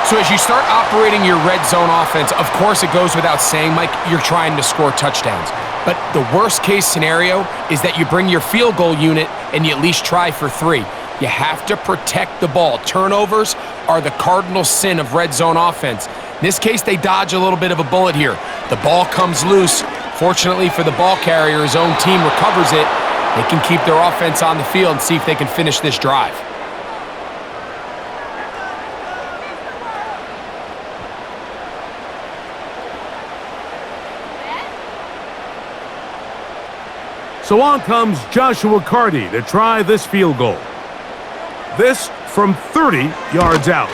So as you start operating your red zone offense, of course it goes without saying, Mike, you're trying to score touchdowns. But the worst case scenario is that you bring your field goal unit and you at least try for 3. You have to protect the ball. Turnovers are the cardinal sin of red zone offense. In this case, they dodge a little bit of a bullet here. The ball comes loose. Fortunately for the ball carrier, his own team recovers it. They can keep their offense on the field and see if they can finish this drive. So on comes Joshua Carty to try this field goal. This from 30 yards out.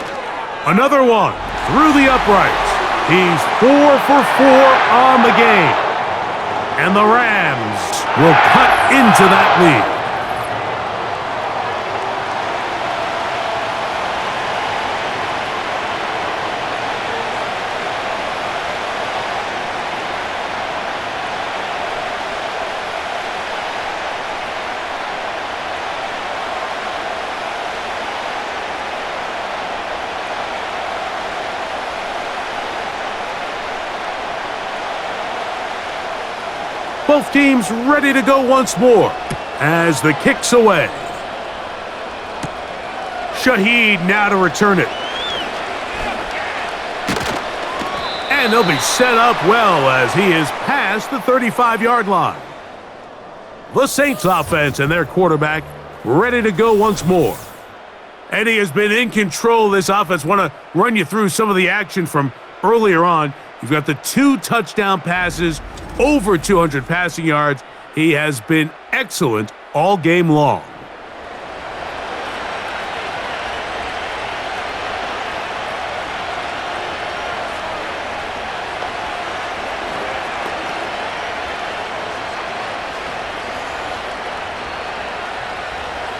Another one through the uprights. He's 4 for 4 on the game. And the Rams will cut into that lead. Both teams ready to go once more as the kick's away. Shaheed now to return it. And they'll be set up well as he is past the 35-yard line. The Saints offense and their quarterback ready to go once more. And he has been in control of this offense. Want to run you through some of the action from earlier on. You've got the 2 touchdown passes, over 200 passing yards. He has been excellent all game long.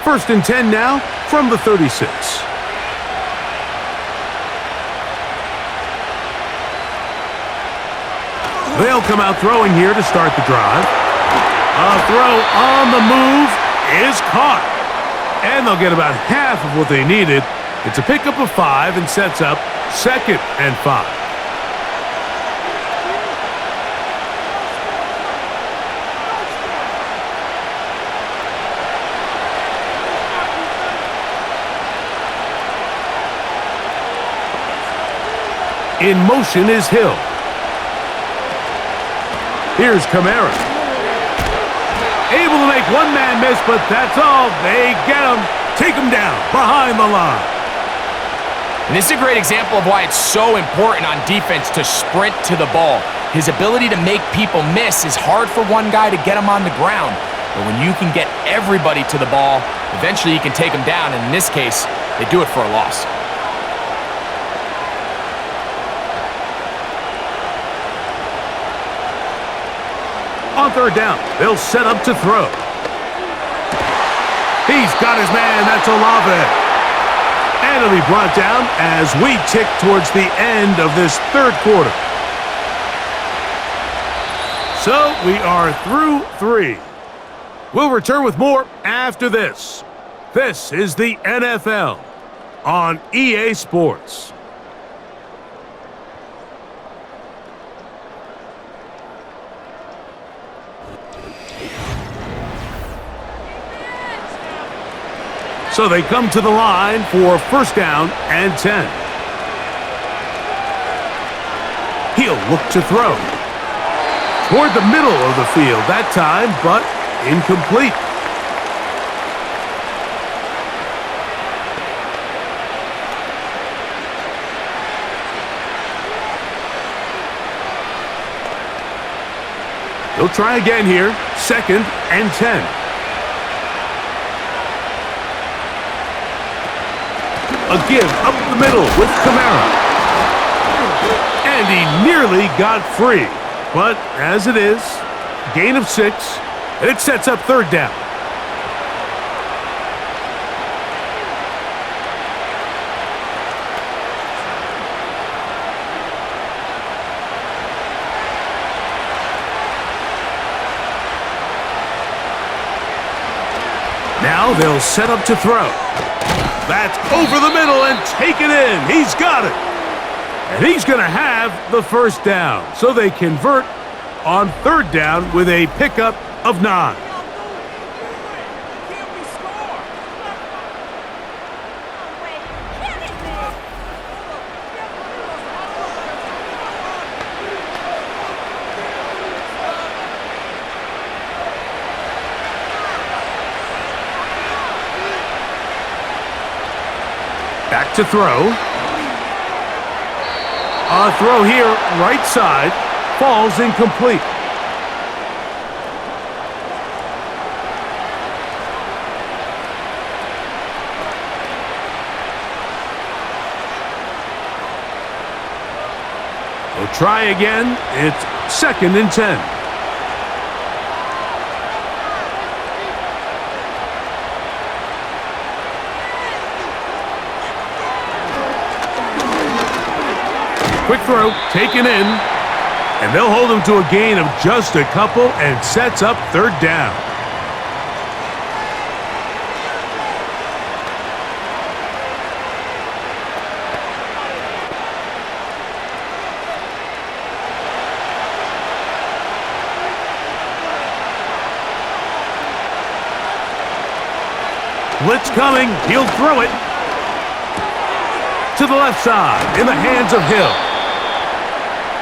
First and 10 now from the 36. They'll come out throwing here to start the drive. A throw on the move is caught. And they'll get about half of what they needed. It's a pickup of 5 and sets up 2nd and 5. In motion is Hill. Here's Kamara. Able to make one man miss, but that's all. They get him. Take him down behind the line. And this is a great example of why it's so important on defense to sprint to the ball. His ability to make people miss is hard for one guy to get him on the ground. But when you can get everybody to the ball, eventually you can take him down. And in this case, they do it for a loss. On 3rd down, they'll set up to throw. He's got his man. That's Olave. And he'll be brought down as we tick towards the end of this 3rd quarter. So we are through 3. We'll return with more after this. This is the NFL on EA Sports. So they come to the line for 1st down and 10. He'll look to throw. Toward the middle of the field that time, but incomplete. He'll try again here. 2nd and 10. A give up the middle with Kamara. And he nearly got free. But as it is, gain of 6. It sets up 3rd down. Now they'll set up to throw. That's over the middle and taken in. He's got it. And he's going to have the 1st down. So they convert on 3rd down with a pickup of 9. Back to throw. A throw here, right side, falls incomplete. We'll try again. It's 2nd and 10. Quick throw, taken in, and they'll hold him to a gain of just a couple and sets up 3rd down. Blitz coming, he'll throw it to the left side in the hands of Hill.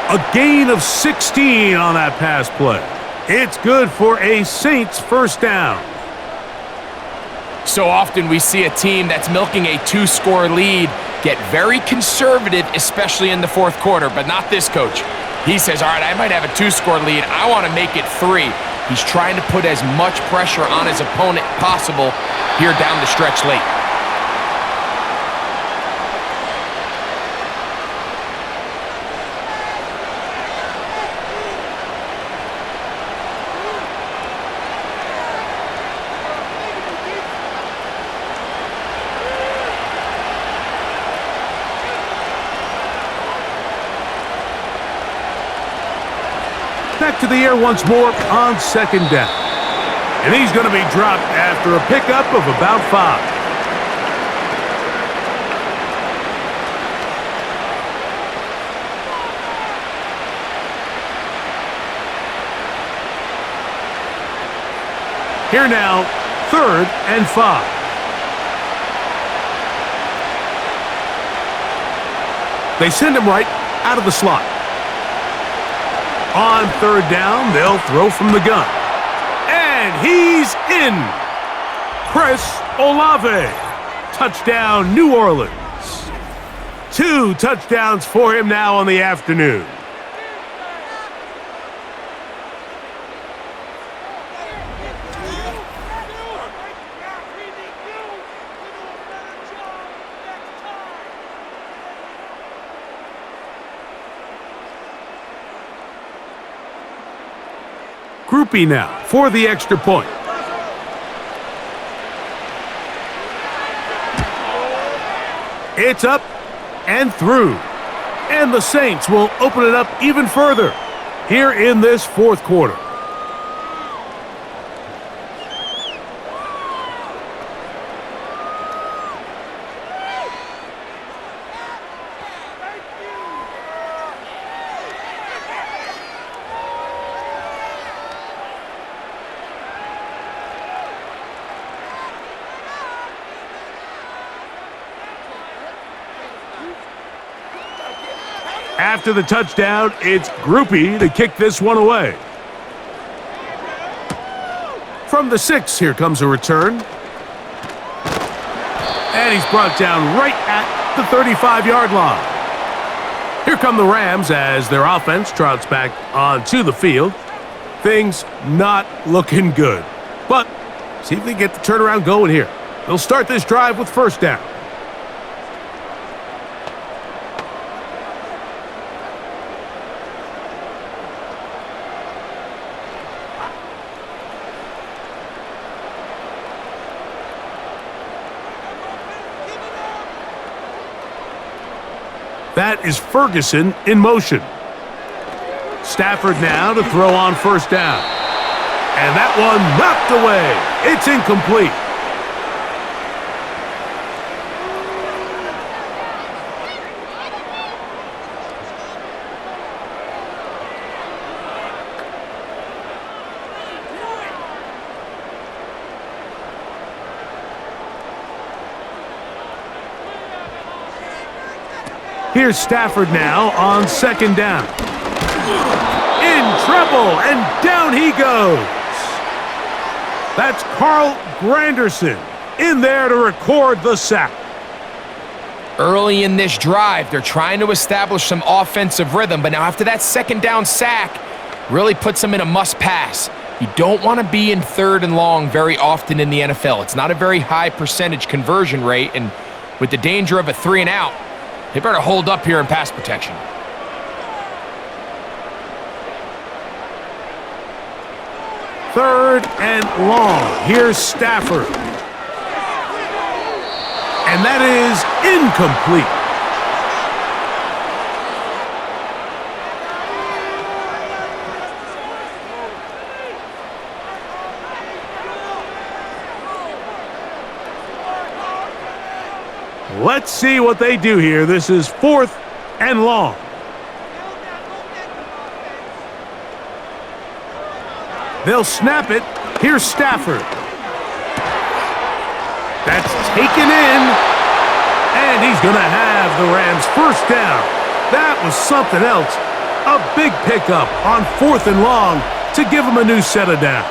A gain of 16 on that pass play. It's good for a Saints 1st down. So often we see a team that's milking a 2-score lead get very conservative, especially in the fourth quarter, but not this coach. He says, all right, I might have a 2-score lead. I want to make it 3. He's trying to put as much pressure on his opponent possible here down the stretch late. Back to the air once more on second down. And he's going to be dropped after a pickup of about 5. Here now, 3rd and 5. They send him right out of the slot. On 3rd down, they'll throw from the gun. And he's in. Chris Olave. Touchdown, New Orleans. 2 touchdowns for him now on the afternoon. Groupie now for the extra point. It's up and through. And the Saints will open it up even further here in this fourth quarter. After the touchdown, it's Groupie to kick this one away. From the 6, here comes a return. And he's brought down right at the 35-yard line. Here come the Rams as their offense trots back onto the field. Things not looking good. But see if they get the turnaround going here. They'll start this drive with 1st down. That is Ferguson in motion. Stafford now to throw on 1st down. And that one knocked away. It's incomplete. Here's Stafford now on 2nd down. In trouble, and down he goes. That's Carl Granderson in there to record the sack. Early in this drive, they're trying to establish some offensive rhythm, but now after that 2nd down sack, really puts them in a must-pass. You don't want to be in 3rd and long very often in the NFL. It's not a very high percentage conversion rate, and with the danger of a 3-and-out, they better hold up here in pass protection. Third and long. Here's Stafford. And that is incomplete. Let's see what they do here. This is 4th and long. They'll snap it. Here's Stafford. That's taken in. And he's going to have the Rams 1st down. That was something else. A big pickup on 4th and long to give them a new set of downs.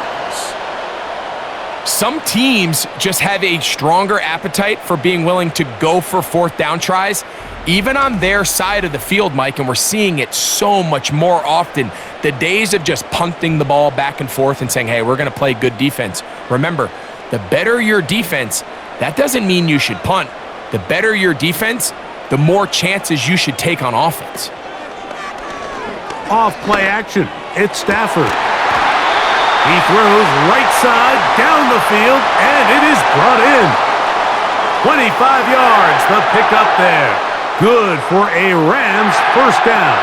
Some teams just have a stronger appetite for being willing to go for fourth down tries, even on their side of the field, Mike, and we're seeing it so much more often. The days of just punting the ball back and forth and saying, hey, we're going to play good defense. Remember, the better your defense, that doesn't mean you should punt. The better your defense, the more chances you should take on offense. Off play action. It's Stafford. He throws right side down the field, and it is brought in. 25 yards, the pickup there. Good for a Rams first down.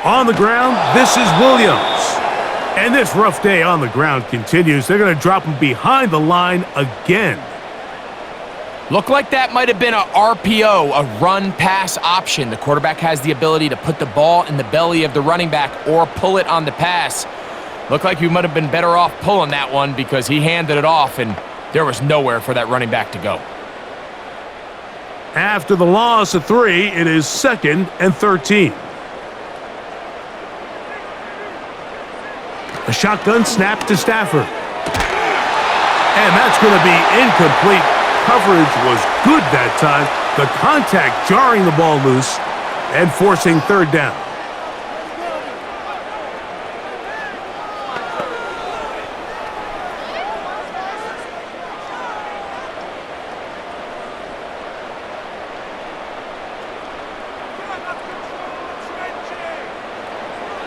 On the ground, this is Williams. And this rough day on the ground continues. They're going to drop him behind the line again. Looked like that might have been a RPO, a run-pass option. The quarterback has the ability to put the ball in the belly of the running back or pull it on the pass. Looked like you might have been better off pulling that one because he handed it off and there was nowhere for that running back to go. After the loss of 3, it is 2nd and 13. A shotgun snap to Stafford. And that's going to be incomplete. Coverage was good that time. The contact jarring the ball loose and forcing third down.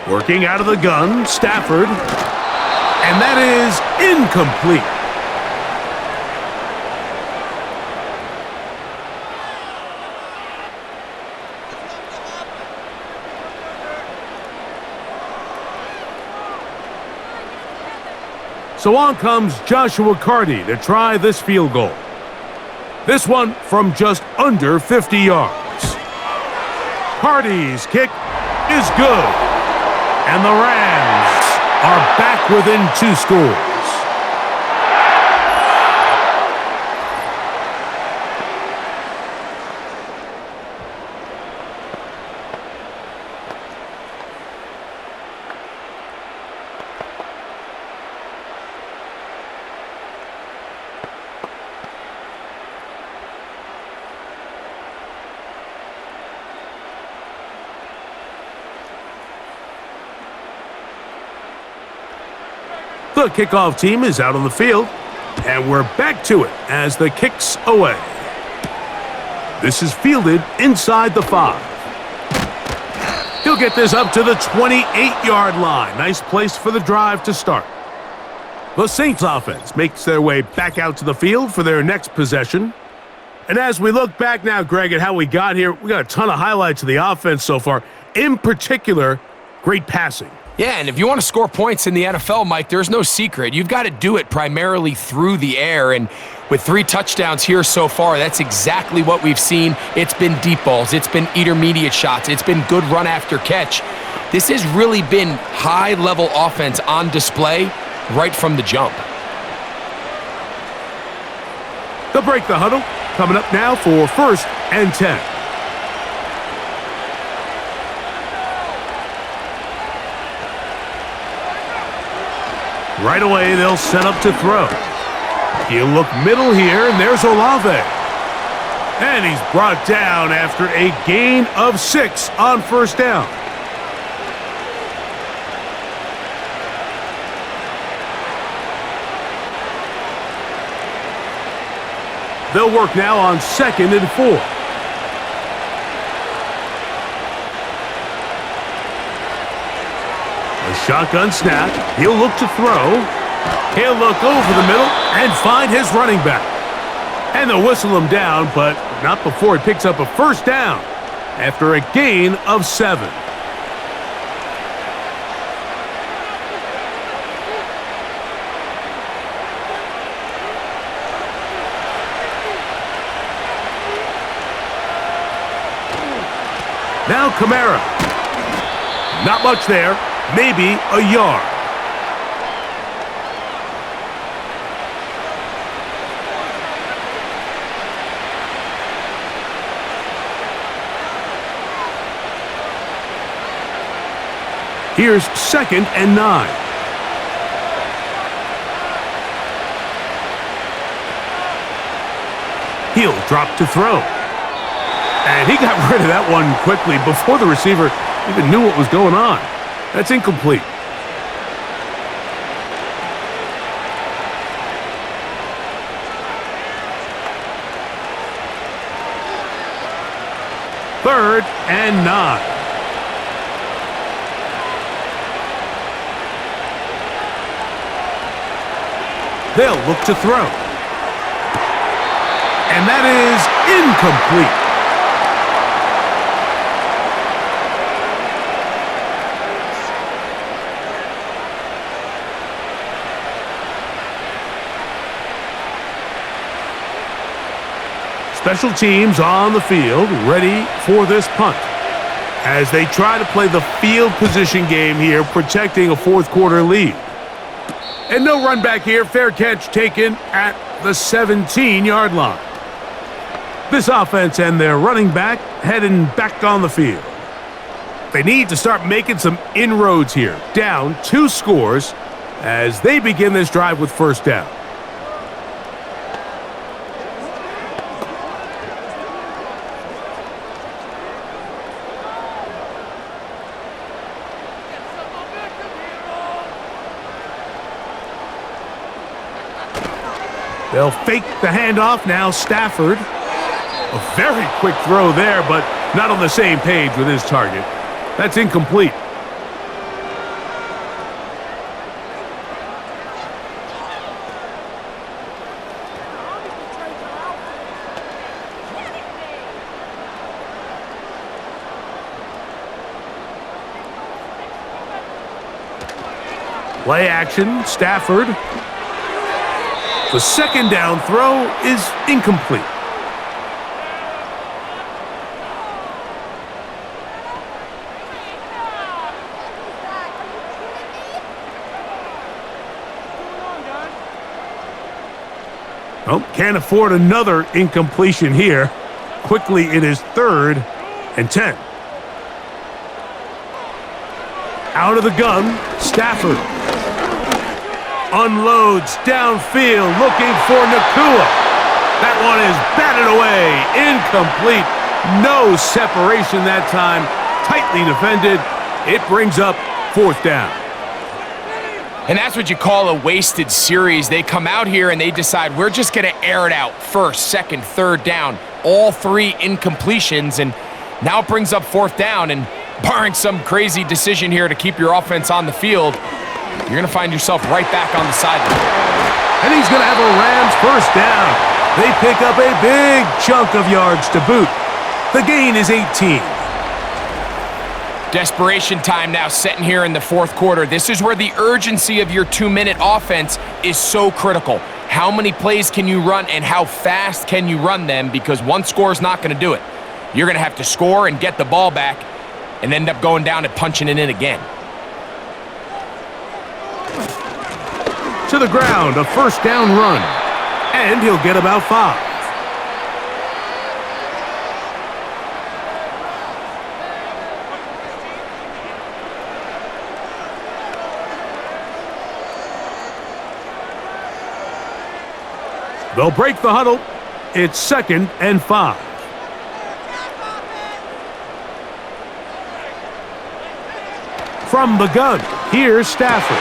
Working out of the gun, Stafford. And that is incomplete. So on comes Joshua Carty to try this field goal. This one from just under 50 yards. Carty's kick is good. And the Rams are back within 2 scores. The kickoff team is out on the field, and we're back to it as the kick's away. This is fielded inside the 5. He'll get this up to the 28-yard line. Nice place for the drive to start. The Saints offense makes their way back out to the field for their next possession. And as we look back now, Greg, at how we got here, we got a ton of highlights of the offense so far. In particular, great passing. Yeah, and if you want to score points in the NFL, Mike, there's no secret. You've got to do it primarily through the air, and with 3 touchdowns here so far, that's exactly what we've seen. It's been deep balls. It's been intermediate shots. It's been good run after catch. This has really been high-level offense on display right from the jump. They'll break the huddle. Coming up now for 1st and 10. Right away, they'll set up to throw. He'll look middle here, and there's Olave. And he's brought down after a gain of 6 on 1st down. They'll work now on 2nd and 4. A shotgun snap. He'll look to throw. He'll look over the middle and find his running back. And they'll whistle him down, but not before he picks up a 1st down after a gain of 7. Now Kamara. Not much there, maybe a yard. Here's 2nd and 9. He'll drop to throw. And he got rid of that one quickly before the receiver even knew what was going on. That's incomplete. Third and 9. They'll look to throw. And that is incomplete. Special teams on the field, ready for this punt. As they try to play the field position game here, protecting a fourth quarter lead. And no run back here. Fair catch taken at the 17-yard line. This offense and their running back heading back on the field. They need to start making some inroads here. Down 2 scores as they begin this drive with first down. They'll fake the handoff now. Stafford. A very quick throw there, but not on the same page with his target. That's incomplete. Play action. Stafford. The second down throw is incomplete. Oh, can't afford another incompletion here. Quickly, it is 3rd and 10. Out of the gun, Stafford. Unloads downfield, looking for Nakua. That one is batted away, incomplete. No separation that time, tightly defended. It brings up 4th down. And that's what you call a wasted series. They come out here and they decide we're just going to air it out. 1st, 2nd, 3rd down. All 3 incompletions, and now it brings up 4th down. And barring some crazy decision here to keep your offense on the field, you're going to find yourself right back on the sideline. And he's going to have a Rams first down. They pick up a big chunk of yards to boot. The gain is 18. Desperation time now setting here in the 4th quarter. This is where the urgency of your 2-minute offense is so critical. How many plays can you run and how fast can you run them? Because one score is not going to do it. You're going to have to score and get the ball back and end up going down and punching it in again. To the ground, a first down run. And he'll get about 5. They'll break the huddle. It's 2nd and 5. From the gun, here's Stafford.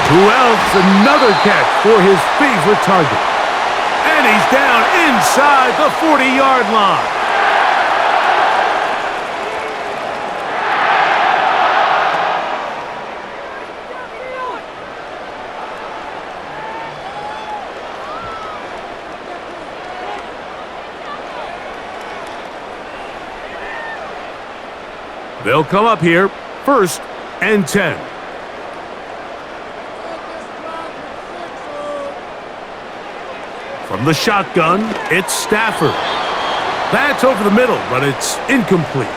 Who else? Another catch for his favorite target. And he's down inside the 40-yard line. They'll come up here, 1st and 10. From the shotgun, it's Stafford. That's over the middle, but it's incomplete.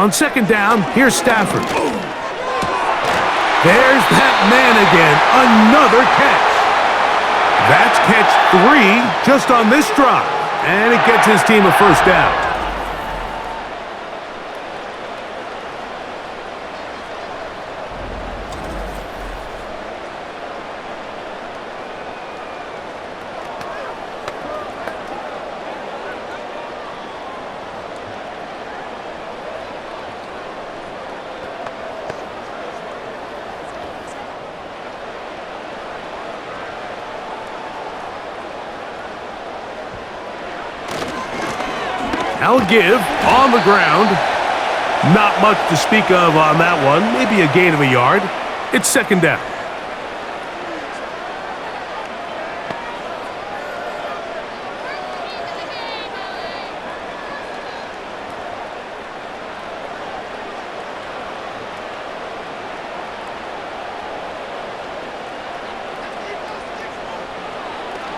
On second down, here's Stafford. There's that man again. Another catch. That's catch 3 just on this drive. And it gets his team a first down. Now give on the ground. Not much to speak of on that one. Maybe a gain of a yard. It's second down.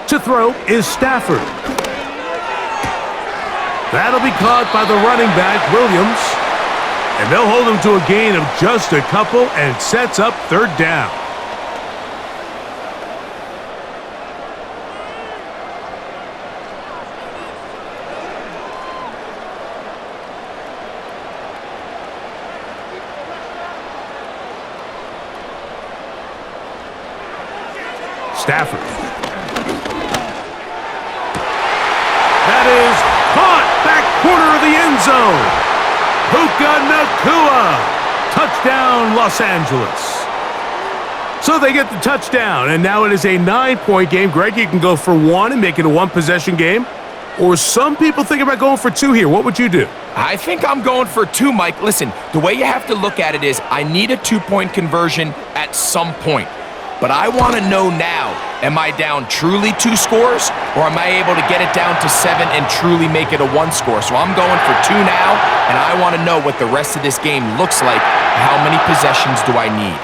To throw is Stafford. That'll be caught by the running back, Williams. And they'll hold him to a gain of just a couple and sets up third down. Stafford. That is caught back corner of the end zone. Puka Nacua. Touchdown, Los Angeles. So they get the touchdown, and now it is a 9-point game. Greg, you can go for 1 and make it a 1-possession game. Or some people think about going for 2 here. What would you do? I think I'm going for 2, Mike. Listen, the way you have to look at it is I need a 2-point conversion at some point. But I want to know now, am I down truly 2 scores, or am I able to get it down to 7 and truly make it a 1 score? So I'm going for 2 now, and I want to know what the rest of this game looks like. How many possessions do I need?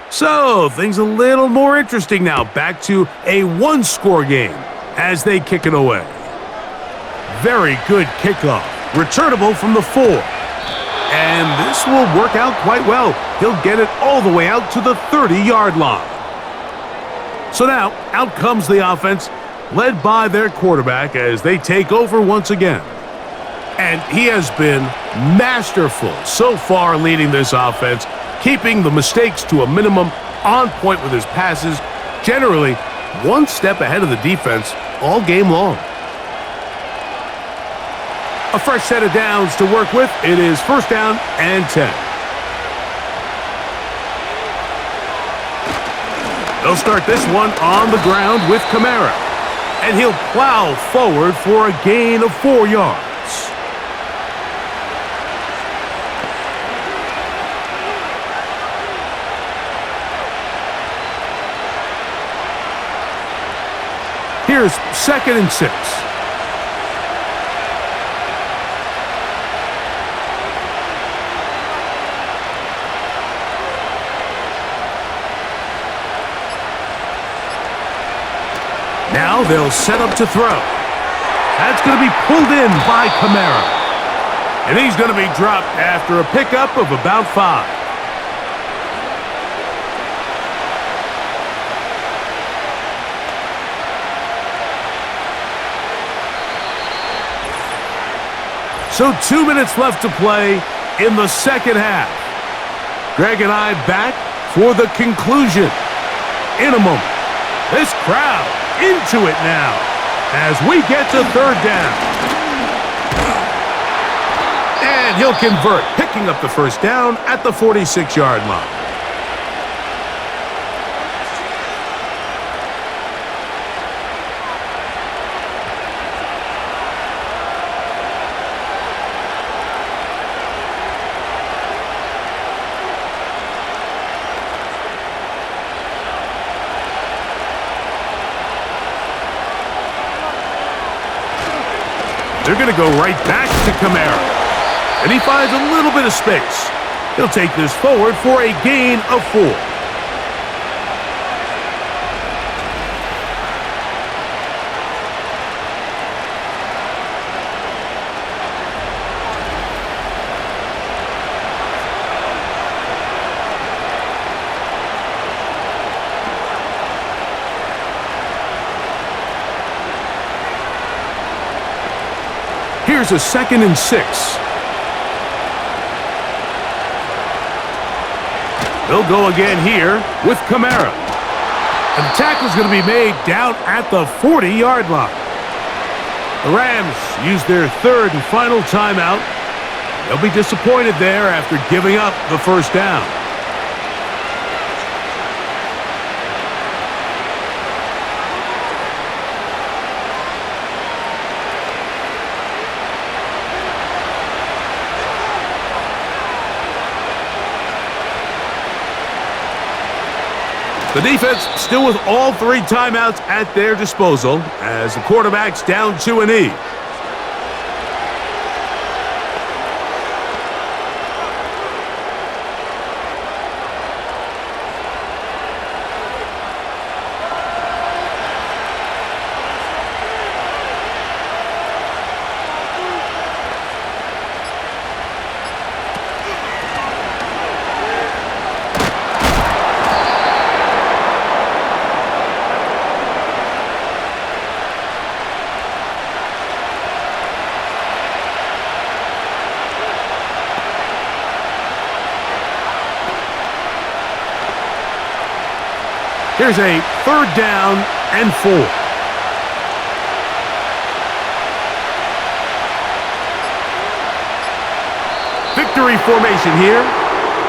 So, things a little more interesting now. Back to a 1-score game as they kick it away. Very good kickoff. Returnable from the 4. And this will work out quite well. He'll get it all the way out to the 30-yard line. So now, out comes the offense, led by their quarterback as they take over once again. And he has been masterful so far leading this offense, keeping the mistakes to a minimum, on point with his passes, generally 1 step ahead of the defense all game long. A fresh set of downs to work with. It is first down and 10. They'll start this one on the ground with Kamara, and he'll plow forward for a gain of 4 yards. Here's second and 6. Now they'll set up to throw. That's going to be pulled in by Kamara. And he's going to be dropped after a pickup of about 5. So 2 minutes left to play in the second half. Greg and I back for the conclusion in a moment. This crowd into it now as we get to third down. And he'll convert, picking up the first down at the 46-yard line. They're going to go right back to Kamara. And he finds a little bit of space. He'll take this forward for a gain of 4. Here's a 2nd and 6. They'll go again here with Kamara. And the tackle's going to be made down at the 40-yard line. The Rams use their 3rd and final timeout. They'll be disappointed there after giving up the first down. The defense still with all 3 timeouts at their disposal as the quarterback's down to a knee. Here's a 3rd down and 4. Victory formation here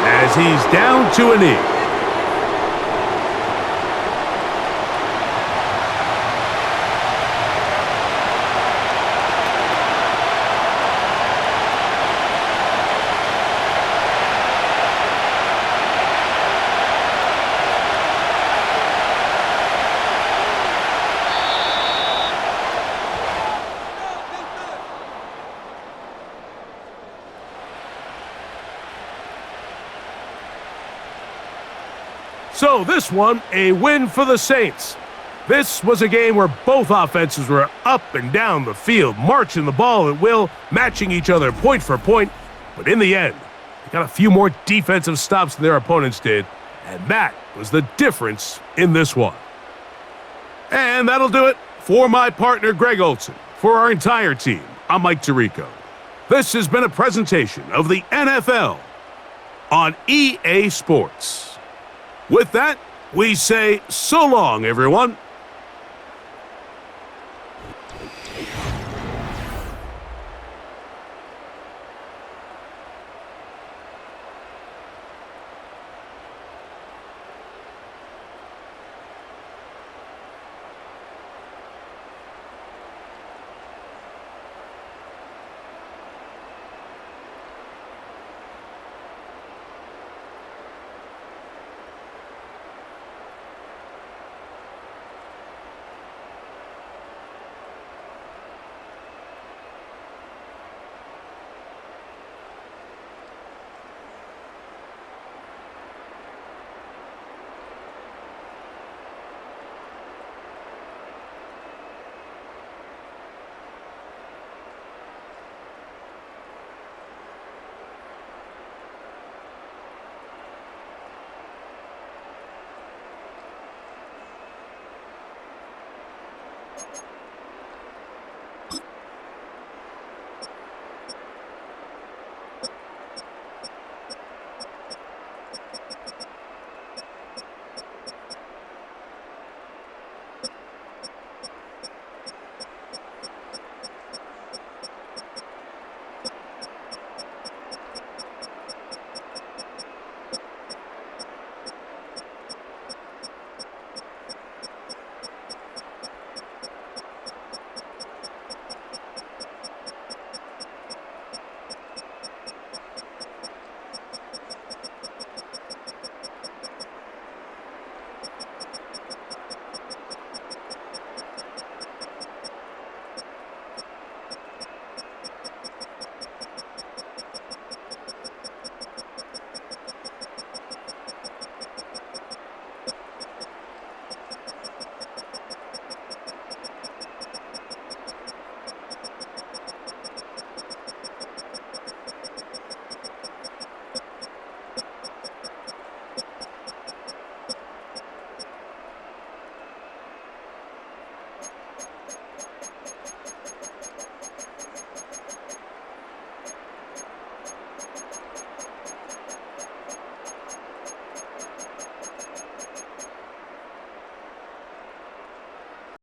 as he's down to a knee. So this one, a win for the Saints. This was a game where both offenses were up and down the field, marching the ball at will, matching each other point for point. But in the end, they got a few more defensive stops than their opponents did, and that was the difference in this one. And that'll do it for my partner, Greg Olson. For our entire team, I'm Mike Tirico. This has been a presentation of the NFL on EA Sports. With that, we say so long, everyone.